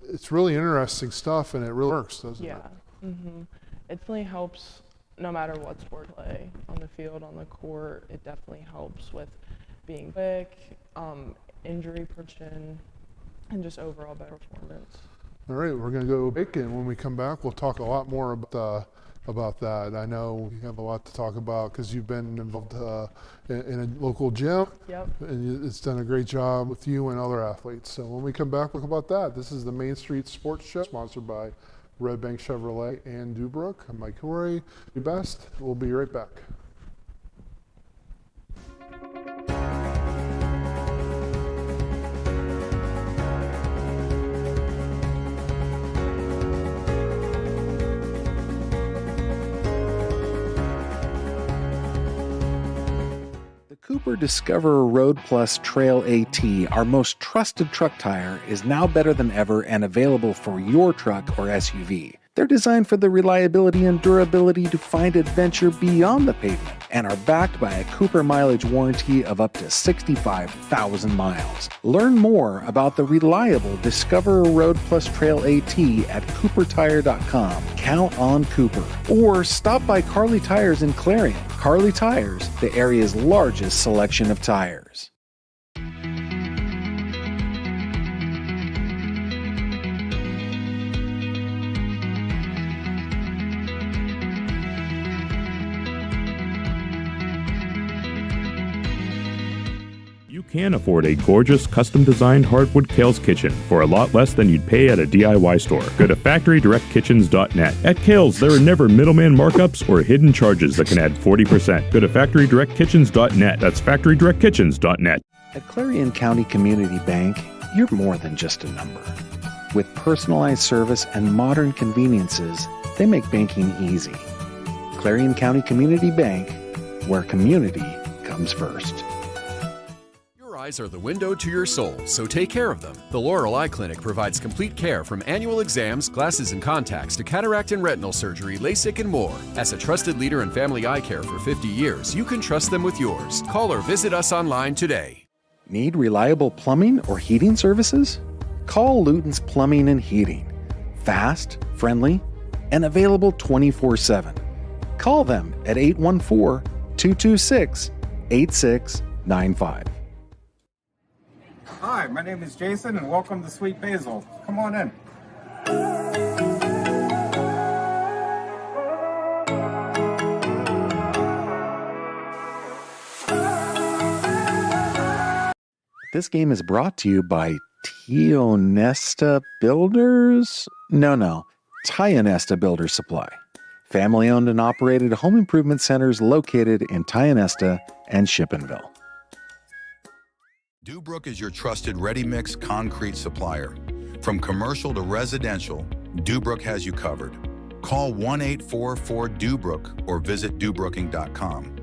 it's really interesting stuff and it really works, doesn't it? Yeah. It definitely helps no matter what sport you play, on the field, on the court. It definitely helps with being quick, injury prevention, and just overall better performance. All right, we're going to go break, and when we come back, we'll talk a lot more about that. I know you have a lot to talk about because you've been involved in a local gym. Yep. And it's done a great job with you and other athletes. So when we come back, we'll talk about that. This is the Main Street Sports Show, sponsored by Redbank Chevrolet and Dubrook. I'm Mike Kilroy, the best. We'll be right back. Cooper Discoverer Road Plus Trail AT, our most trusted truck tire, is now better than ever and available for your truck or SUV. They're designed for the reliability and durability to find adventure beyond the pavement and are backed by a Cooper mileage warranty of up to 65,000 miles. Learn more about the reliable Discoverer Road Plus Trail AT at CooperTire.com. Count on Cooper. Or stop by Carly Tires in Clarion. Carly Tires, the area's largest selection of tires. You can afford a gorgeous, custom-designed hardwood Kales kitchen for a lot less than you'd pay at a DIY store. Go to FactoryDirectKitchens.net. At Kales, there are never middleman markups or hidden charges that can add 40%. Go to FactoryDirectKitchens.net. That's FactoryDirectKitchens.net. At Clarion County Community Bank, you're more than just a number. With personalized service and modern conveniences, they make banking easy. Clarion County Community Bank, where community comes first. Eyes are the window to your soul, so take care of them. The Laurel Eye Clinic provides complete care from annual exams, glasses and contacts to cataract and retinal surgery, LASIK and more. As a trusted leader in family eye care for 50 years, you can trust them with yours. Call or visit us online today. Need reliable plumbing or heating services? Call Luton's Plumbing and Heating. Fast, friendly, and available 24/7. Call them at 814-226-8695. Hi, my name is Jason, and welcome to Sweet Basil. Come on in. This game is brought to you by Tionesta Builders? No, Tionesta Builder Supply. Family-owned and operated home improvement centers located in Tionesta and Shippenville. Dubrook is your trusted ready-mix concrete supplier. From commercial to residential, Dubrook has you covered. Call 1-844-DUBROOK or visit DuBrooking.com.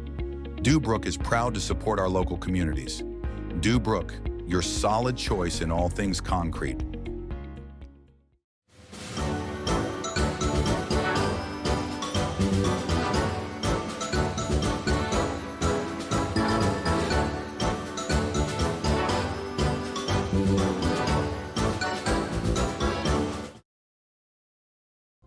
Dubrook is proud to support our local communities. Dubrook, your solid choice in all things concrete.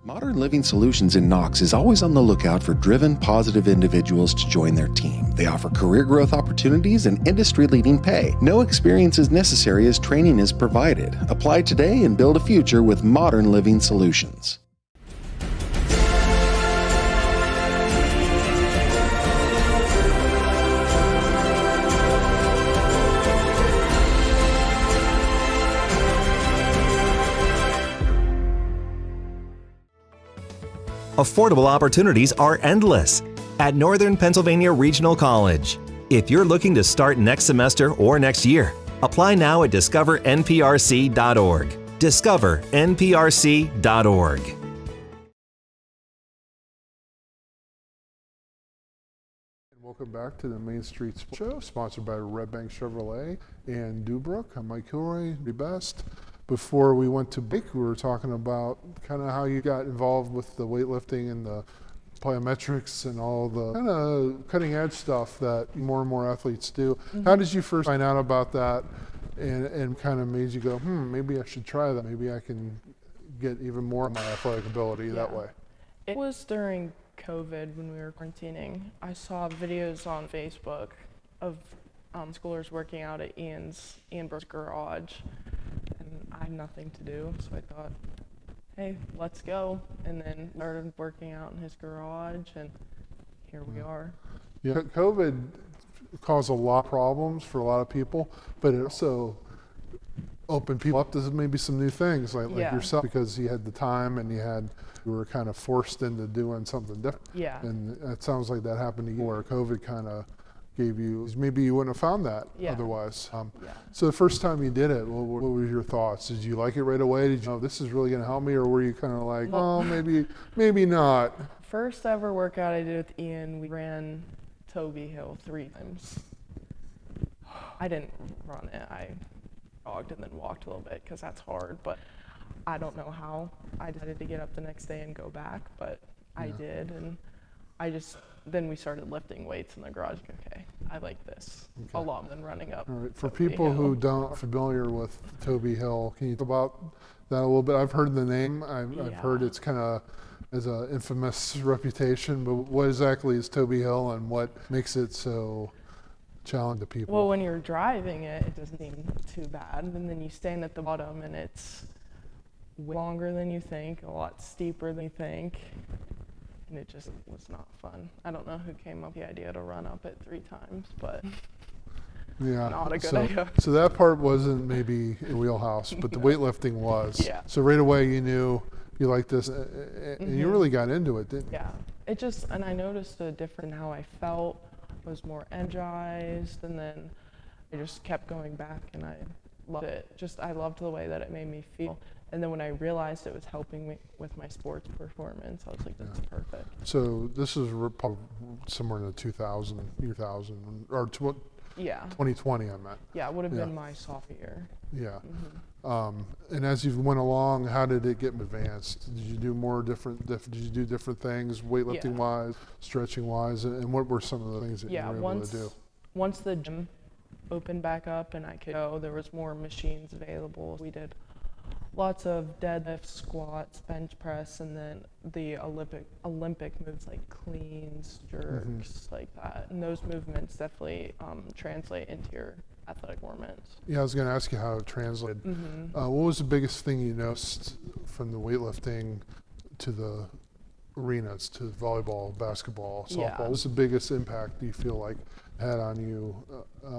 Modern Living Solutions in Knox is always on the lookout for driven, positive individuals to join their team. They offer career growth opportunities and industry-leading pay. No experience is necessary as training is provided. Apply today and build a future with Modern Living Solutions. Affordable opportunities are endless at Northern Pennsylvania Regional College. If you're looking to start next semester or next year, apply now at discovernprc.org. discovernprc.org. Welcome back to the Main Street Sports Show, sponsored by Redbank Chevrolet and Dubrook. I'm Mike Kilroy, the best. Before we went to break, we were talking about kind of how you got involved with the weightlifting and the plyometrics and all the kind of cutting edge stuff that more and more athletes do. How did you first find out about that and kind of made you go, maybe I should try that. Maybe I can get even more of my athletic ability that way? It was during COVID when we were quarantining. I saw videos on Facebook of schoolers working out at Ian Burke's garage, and I had nothing to do, so I thought, hey, let's go. And then started working out in his garage, and here we are. Yeah, COVID caused a lot of problems for a lot of people, but it also opened people up to maybe some new things like yourself, because you had the time and you were kind of forced into doing something different. Yeah. And it sounds like that happened to you, where COVID kind of gave you, maybe you wouldn't have found that otherwise. So the first time you did it, what were your thoughts? Did you like it right away? Did you know this is really going to help me, or were you kind of like, oh, maybe not? First ever workout I did with Ian, we ran Toby Hill 3 times. I didn't run it. I jogged and then walked a little bit because that's hard, but I don't know how. I decided to get up the next day and go back, but I did, and then we started lifting weights in the garage. Okay, I like this a lot more than running up. All right, for people who aren't familiar with Toby Hill, can you talk about that a little bit? I've heard the name. I've heard it's kind of as an infamous reputation, but what exactly is Toby Hill and what makes it so challenging to people? Well, when you're driving it doesn't seem too bad, and then you stand at the bottom and it's way longer than you think, a lot steeper than you think, and it just was not fun. I don't know who came up with the idea to run up it 3 times, but not a good idea. So that part wasn't maybe a wheelhouse, but the weightlifting was. Yeah. So right away you knew you liked this, and you really got into it, didn't you? Yeah. And I noticed a difference in how I felt. I was more energized, and then I just kept going back, and I loved it. I loved the way that it made me feel. And then when I realized it was helping me with my sports performance, I was like, that's perfect. So this is probably somewhere in the 2000 or 2020, I meant. Yeah, it would have been my sophomore year. Yeah. And as you went along, how did it get advanced? Did you do did you do different things, weightlifting wise, stretching wise, and what were some of the things that you were able to do? Once the gym opened back up and I could go, there was more machines available. We did lots of deadlifts, squats, bench press, and then the Olympic moves like cleans, jerks, like that. And those movements definitely translate into your athletic performance. Yeah, I was going to ask you how it translated. What was the biggest thing you noticed from the weightlifting to the arenas, to volleyball, basketball, softball? What was the biggest impact do you feel like had on you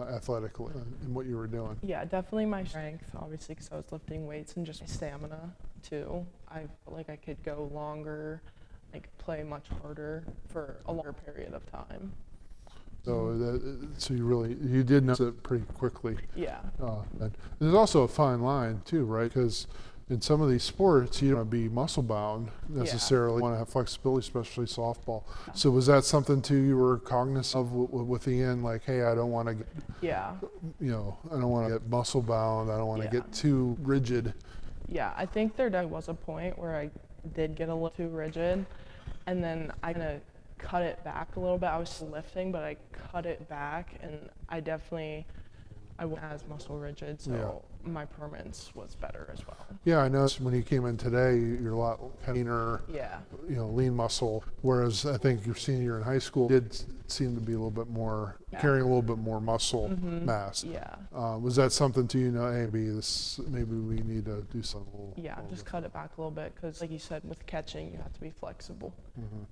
athletically in what you were doing? Yeah, definitely my strength, obviously, because I was lifting weights, and just my stamina too. I felt like I could go longer, like play much harder for a longer period of time. So you did notice it pretty quickly. Yeah. And there's also a fine line too, right? Because in some of these sports, you don't want to be muscle bound necessarily. You want to have flexibility, especially softball. So was that something too you were cognizant of with Ian? Like, hey, I don't want to get, I don't want to get muscle bound. I don't want to get too rigid. Yeah, I think there was a point where I did get a little too rigid, and then I kind of cut it back a little bit. I was still lifting, but I cut it back, and I wasn't as muscle rigid, so my performance was better as well. Yeah, I noticed when you came in today, you're a lot leaner, lean muscle, whereas I think your senior year in high school did seem to be a little bit more, carrying a little bit more muscle mass. Yeah. Was that something to maybe we need to do something just cut it back a little bit, because like you said, with catching, you have to be flexible.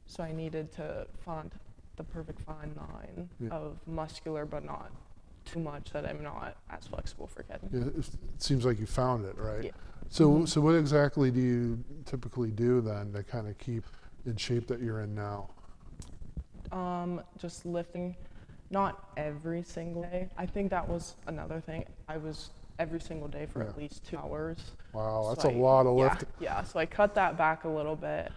So I needed to find the perfect fine line of muscular, but not too much that I'm not as flexible for catching. Yeah, it seems like you found it, right? Yeah. So what exactly do you typically do then to kind of keep in shape that you're in now? Just lifting, not every single day. I think that was another thing. I was every single day for at least 2 hours. Wow, that's So a lot of lifting. Yeah, so I cut that back a little bit.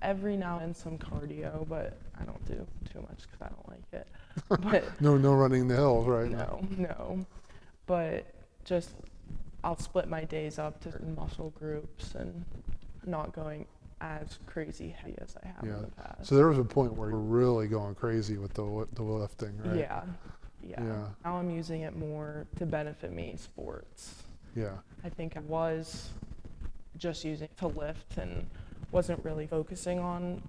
Every now and then some cardio, but I don't do too much because I don't like it. But No running the hills, right? no. But just I'll split my days up to certain muscle groups and not going as crazy heavy as I have in the past. So there was a point where you were really going crazy with the lifting, right? Yeah. Now I'm using it more to benefit me in sports. Yeah. I think I was just using it to lift and wasn't really focusing on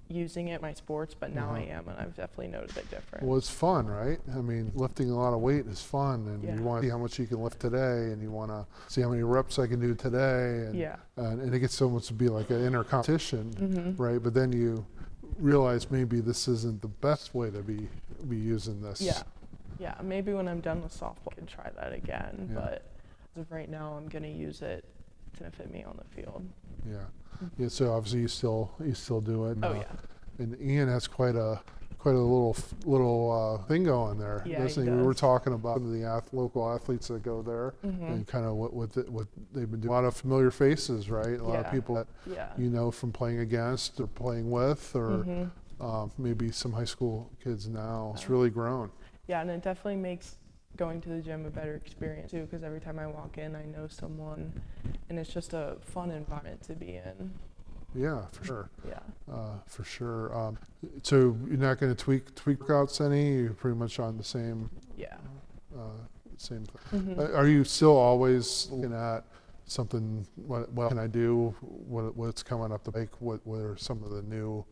using it in my sports, but now I am, and I've definitely noticed a difference. Well, it's fun, right? I mean, lifting a lot of weight is fun, and you want to see how much you can lift today, and you want to see how many reps I can do today, and it gets almost to be like an inner competition, right? But then you realize maybe this isn't the best way to be using this. Yeah, maybe when I'm done with softball, I can try that again, but as of right now, I'm going to use it to benefit me on the field. Yeah, so obviously you still do it. Oh, And Ian has quite a little thing going there. Yeah, he We does. were talking about some of the local athletes that go there, and kind of what they've been doing. A lot of familiar faces, right? A lot of people that you know from playing against or playing with, or maybe some high school kids now. It's really grown. Yeah, and it definitely makes going to the gym a better experience too, because every time I walk in, I know someone, and it's just a fun environment to be in. Yeah, for sure. Yeah. For sure. So you're not going to tweak workouts any? You're pretty much on the same. Yeah. Same thing. Are you still always looking at something? What can I do? What's coming up the pike? What are some of the new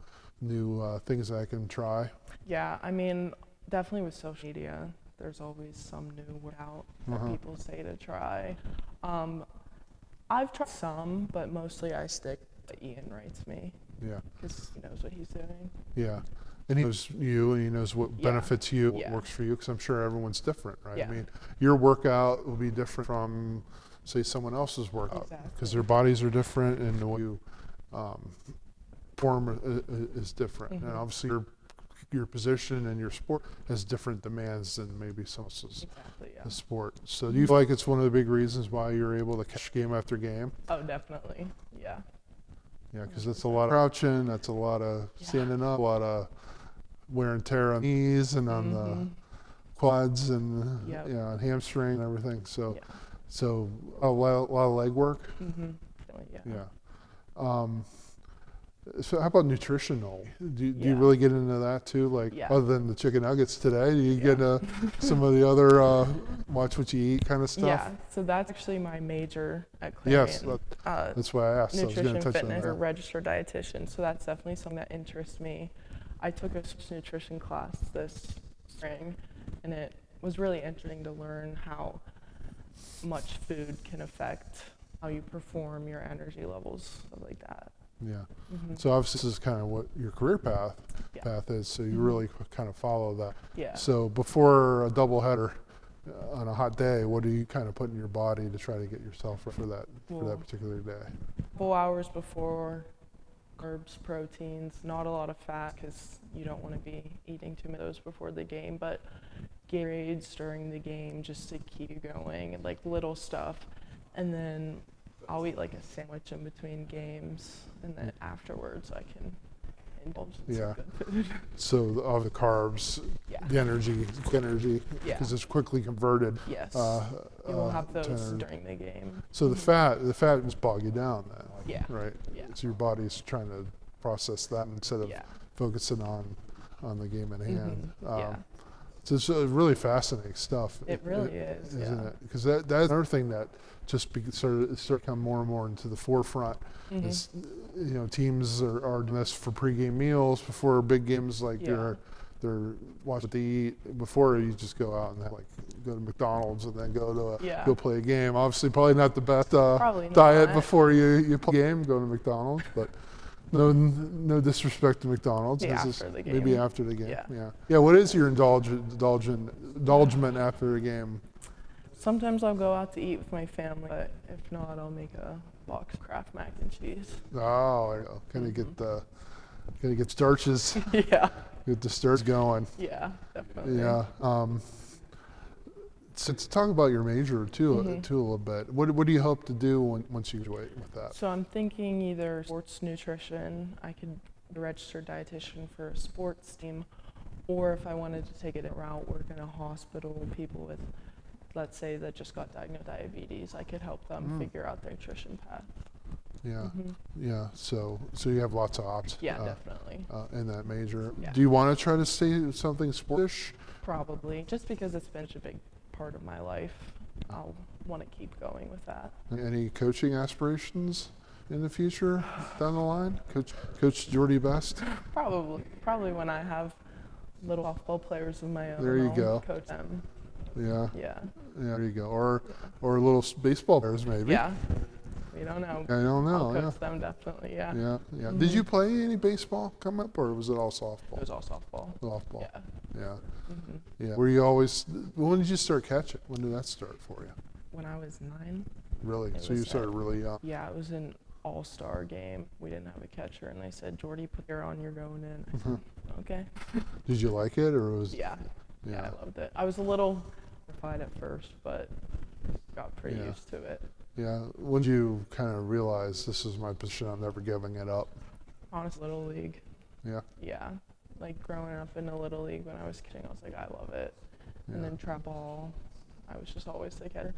things that I can try? Yeah, I mean, definitely with social media, there's always some new workout that people say to try. I've tried some, but mostly I stick to what Ian writes me. Yeah. Because he knows what he's doing. Yeah. And he knows you, and he knows what benefits you, what Yeah. works for you, because I'm sure everyone's different, right? Yeah. I mean, your workout will be different from, say, someone else's workout, Exactly. because their bodies are different, and the way you form is different. And obviously your position and your sport has different demands than maybe someone else's sport. So do you feel like it's one of the big reasons why you're able to catch game after game? Oh, definitely. Yeah. Yeah, because that's a lot of crouching, that's a lot of standing up, a lot of wear and tear on the knees and on the quads and and hamstring and everything. So a lot of leg work. So how about nutritional? Do you really get into that too? Like other than the chicken nuggets today, do you get into some of the other watch what you eat kind of stuff? Yeah, so that's actually my major at Clarion. Yes, that's why I asked. Nutrition, I was going to touch fitness, on or that. registered dietitian. So that's definitely something that interests me. I took a nutrition class this spring, and it was really interesting to learn how much food can affect how you perform, your energy levels, stuff like that. Yeah. So obviously this is kind of what your career path is. So you really kind of follow that. Yeah. So before a doubleheader on a hot day, what do you kind of put in your body to try to get yourself ready for that particular day? A couple hours before, carbs, proteins, not a lot of fat because you don't want to be eating too many of those before the game, but Gatorades during the game just to keep you going, and like little stuff. And then I'll eat like a sandwich in between games, and then afterwards I can indulge in some good food. So all the carbs, the energy, because it's quickly converted. Yes. You will have those during the game. So the fat just bog you down then. Yeah. Right. Yeah. So your body's trying to process that instead of focusing on the game at hand. So it's really fascinating stuff. It really is, isn't it? Because that's another thing that just started to come more and more into the forefront. Is, teams are doing this for pregame meals before big games, like they're watching what they eat. Before you just go out and go to McDonald's and then go play a game. Obviously, probably not the best diet before you play a game. Go to McDonald's, but. No disrespect to McDonald's. After the game. Maybe after the game. Yeah. What is your indulgement after the game? Sometimes I'll go out to eat with my family, but if not, I'll make a box of Kraft mac and cheese. Oh, there you go. Gonna get starches. Yeah. Get the starch going. Yeah, definitely. Yeah. So let's talk about your major too, a little bit. What do you hope to do once you graduate with that? So I'm thinking either sports nutrition, I could be a registered dietitian for a sports team, or if I wanted to take it a route, work in a hospital, people with, let's say, that just got diagnosed with diabetes, I could help them figure out their nutrition path. Yeah, yeah. So you have lots of options. Yeah, definitely. In that major. Yeah. Do you want to try to stay something sportish? Probably, just because it's been such a big part of my life. I'll want to keep going with that. Any coaching aspirations in the future down the line? Coach Jordy Best? Probably when I have little softball players of my own. There you I'll go. Coach them. Yeah. Yeah. Yeah, there you go. Or little baseball players maybe. Yeah. We don't know. I don't know. I'll coach them definitely. Yeah. Yeah. Yeah. Did you play any baseball come up, or was it all softball? It was all softball. Softball. Yeah. Yeah. Yeah. Were you always? When did you start catching? When did that start for you? When I was 9. Really? It So you was started really young. Yeah, it was an all-star game. We didn't have a catcher, and they said, "Jordy, put your on. You're going in." I said, "Okay." Did you like it, or was? Yeah. Yeah, I loved it. I was a little terrified at first, but got pretty used to it. Yeah. When did you kind of realize this is my position? I'm never giving it up. Honestly, Little League. Yeah. Yeah. Like growing up in a Little League when I was catching, I was like, I love it. And then trap ball, I was just always the catcher.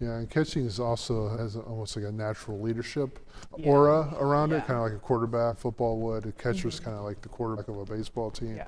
Yeah, and catching is also has almost like a natural leadership aura around it, kind of like a quarterback football would. A catcher's kind of like the quarterback of a baseball team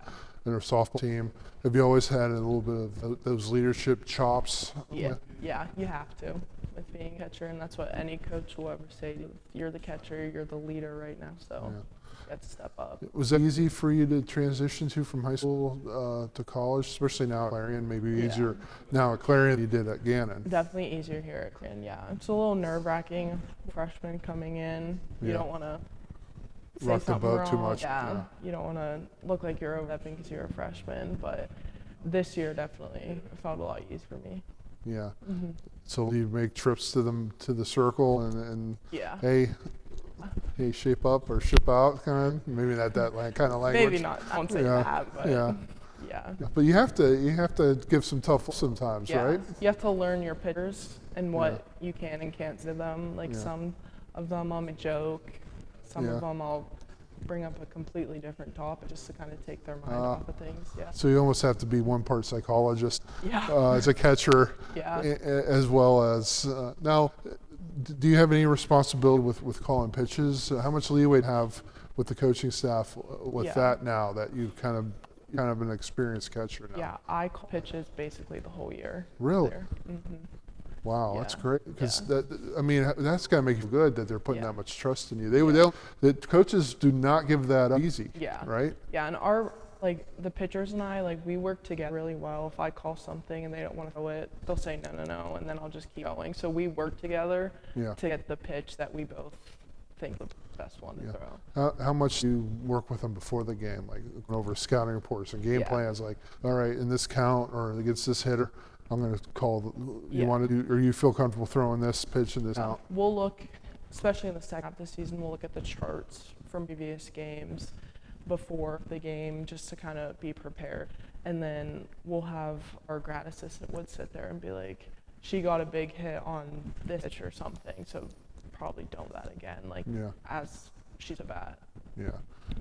and a softball team. Have you always had a little bit of those leadership chops? Yeah, yeah, you have to with being a catcher, and that's what any coach will ever say to you. You're the catcher, you're the leader right now, so you have to step up. Was that easy for you to transition to from high school to college, especially now at Clarion? Maybe easier now at Clarion than you did at Gannon. Definitely easier here at Clarion, yeah. It's a little nerve-wracking, freshman coming in. You don't want to rock the boat too much. Yeah. You don't want to look like you're overstepping because you're a freshman, but this year definitely felt a lot easier for me. Yeah. So do you make trips to the circle and hey, shape up or ship out kind of? Maybe not that kind of language. Maybe not. I won't say that, but yeah. But you have to give some tough sometimes, right? You have to learn your pitchers and what you can and can't say to them. Like some of them I'll make a joke. Some of them I'll bring up a completely different topic just to kind of take their mind off of things. Yeah. So you almost have to be one part psychologist as a catcher, as well as now. Do you have any responsibility with calling pitches? How much leeway do you have with the coaching staff with that now that you've kind of an experienced catcher now? Yeah, I call pitches basically the whole year. Really? Wow, that's great. Because that's got to make you feel good that they're putting that much trust in you. The coaches do not give that up easy. Yeah. Right? Yeah, and the pitchers and I, we work together really well. If I call something and they don't want to throw it, they'll say no, and then I'll just keep going. So we work together to get the pitch that we both think the best one to throw. How much do you work with them before the game, like going over scouting reports and game plans? Like, all right, in this count or against this hitter, I'm going to call. You want to do, or you feel comfortable throwing this pitch in this count? We'll look, especially in the second half of the season, we'll look at the charts from previous games before the game just to kind of be prepared. And then we'll have our grad assistant would sit there and be like, she got a big hit on this pitch or something, so probably don't that again, as she's a bat. Yeah.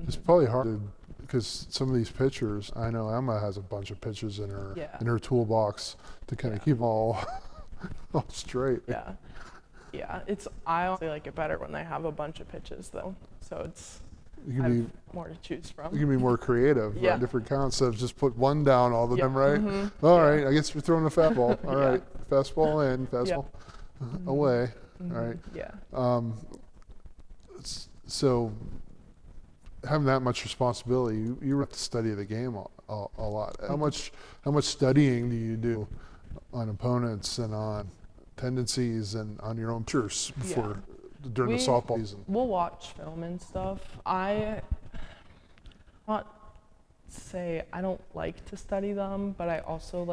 It's probably hard because some of these pitchers, I know Emma has a bunch of pitches in her toolbox to kind of keep all straight. Yeah. Yeah. I honestly like it better when they have a bunch of pitches though. So it's more to choose from. You can be more creative on different counts. So just put one down all the time, right? All right, I guess you're throwing a fastball. All right, fastball in, fastball away. All right. Yeah. So having that much responsibility, you have to study the game a lot. How much studying do you do on opponents and on tendencies and on your own pitchers before during the softball season? We'll watch film and stuff. I not say I don't like to study them, but I also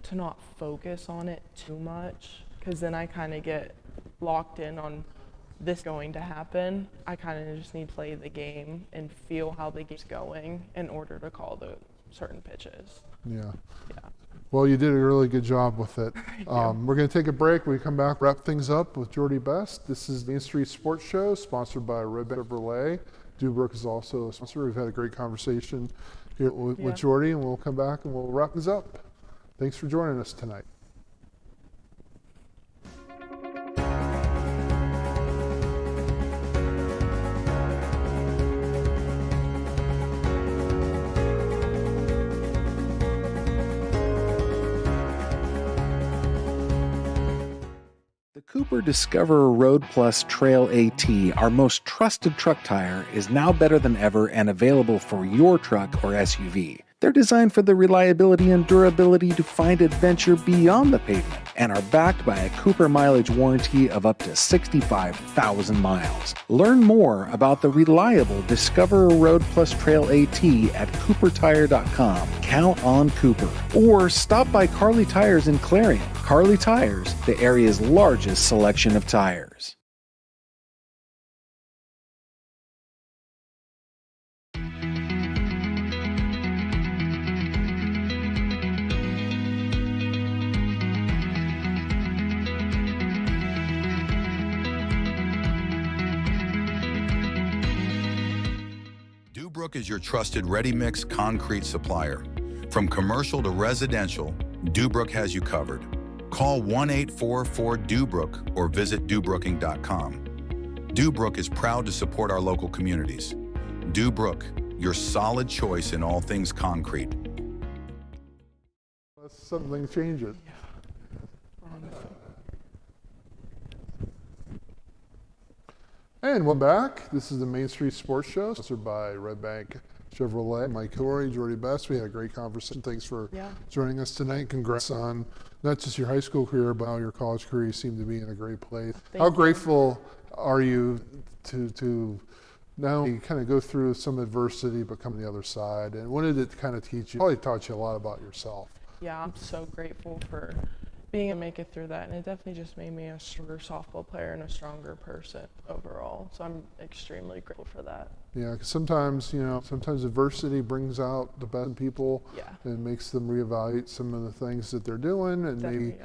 to not focus on it too much, because then I kind of get locked in on this going to happen. I kind of just need to play the game and feel how the game's going in order to call the certain pitches. Yeah. Yeah. Well, you did a really good job with it. We're going to take a break. When we come back, wrap things up with Jordy Best. This is Main Street Sports Show, sponsored by Redbank Chevrolet. Dubrook is also a sponsor. We've had a great conversation here with Jordy, and we'll come back and we'll wrap this up. Thanks for joining us tonight. The Cooper Discoverer Road Plus Trail AT, our most trusted truck tire, is now better than ever and available for your truck or SUV. They're designed for the reliability and durability to find adventure beyond the pavement and are backed by a Cooper mileage warranty of up to 65,000 miles. Learn more about the reliable Discoverer Road Plus Trail AT at CooperTire.com. Count on Cooper. Or stop by Carly Tires in Clarion. Carly Tires, the area's largest selection of tires. Dubrook is your trusted ready-mix concrete supplier. From commercial to residential, Dubrook has you covered. Call 1-844-DUBROOK or visit DuBrooking.com. Dubrook is proud to support our local communities. Dubrook, your solid choice in all things concrete. Unless something changes. And welcome back. This is the Main Street Sports Show, sponsored by Redbank Chevrolet. Mike Kilroy, Jordy Best. We had a great conversation. Thanks for joining us tonight. Congrats on not just your high school career, but how your college career. You seem to be in a great place. How grateful are you to now kind of go through some adversity, but come to the other side? And what did it kind of teach you? Probably taught you a lot about yourself. Yeah, I'm so grateful for being able to make it through that, and it definitely just made me a stronger softball player and a stronger person overall. So I'm extremely grateful for that. Yeah, because sometimes, sometimes adversity brings out the best in people and makes them reevaluate some of the things that they're doing, and maybe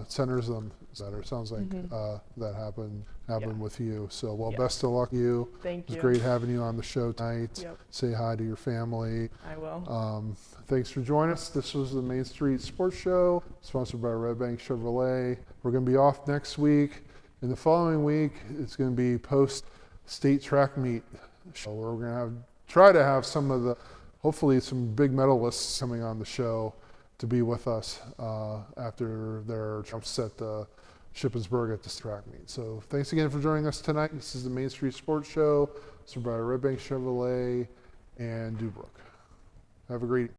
centers them better. It sounds like that happened with you. So, best of luck to you. Thank you. It's great having you on the show tonight. Say hi to your family. I will. Thanks for joining us. This was the Main Street Sports Show, sponsored by Redbank Chevrolet. We're going to be off next week. In the following week, it's going to be post-state track meet show, where we're going to try to have hopefully some big medalists coming on the show to be with us after their jumps at Shippensburg at the track meet. So thanks again for joining us tonight. This is the Main Street Sports Show, sponsored by Redbank Chevrolet and Dubrook. Have a great